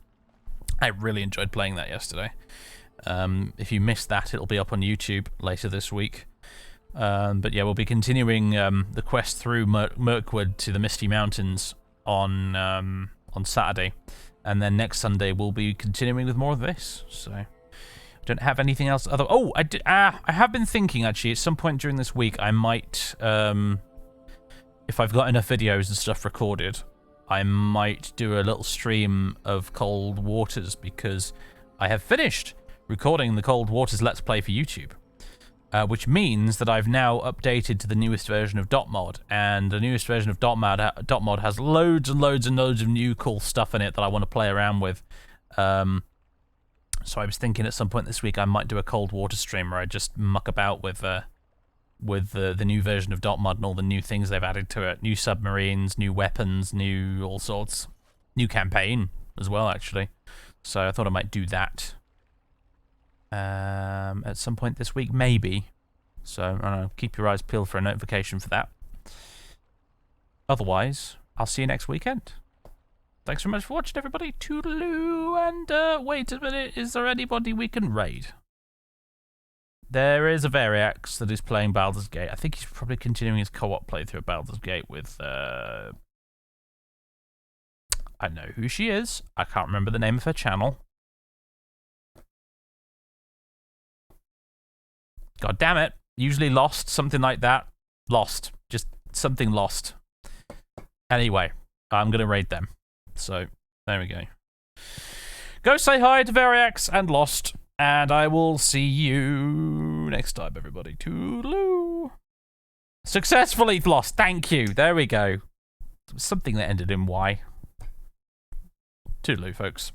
I really enjoyed playing that yesterday. If you missed that, it'll be up on YouTube later this week. But yeah, we'll be continuing the quest through Mirkwood to the Misty Mountains on Saturday, and then next Sunday we'll be continuing with more of this. So I don't have anything else. I have been thinking actually at some point during this week I might, if I've got enough videos and stuff recorded, I might do a little stream of Cold Waters, because I have finished recording the Cold Waters Let's Play for YouTube. which means that I've now updated to the newest version of .mod, and the newest version of .mod has loads and loads and loads of new cool stuff in it that I want to play around with. So I was thinking at some point this week I might do a cold water stream where I just muck about with the new version of .mod and all the new things they've added to it. New submarines, new weapons, new all sorts. New campaign as well, actually. So I thought I might do that at some point this week, maybe. So, I don't know, keep your eyes peeled for a notification for that. Otherwise, I'll see you next weekend. Thanks very much for watching, everybody. Toodaloo. And, wait a minute, is there anybody we can raid? There is a Variax that is playing Baldur's Gate. I think he's probably continuing his co-op playthrough of Baldur's Gate with, I know who she is. I can't remember the name of her channel. God damn it. Usually Lost, something like that. Lost. Just something Lost. Anyway, I'm going to raid them. So, there we go. Go say hi to Variax and Lost, and I will see you next time, everybody. Toodaloo. Successfully Lost. Thank you. There we go. Something that ended in Y. Toodaloo, folks.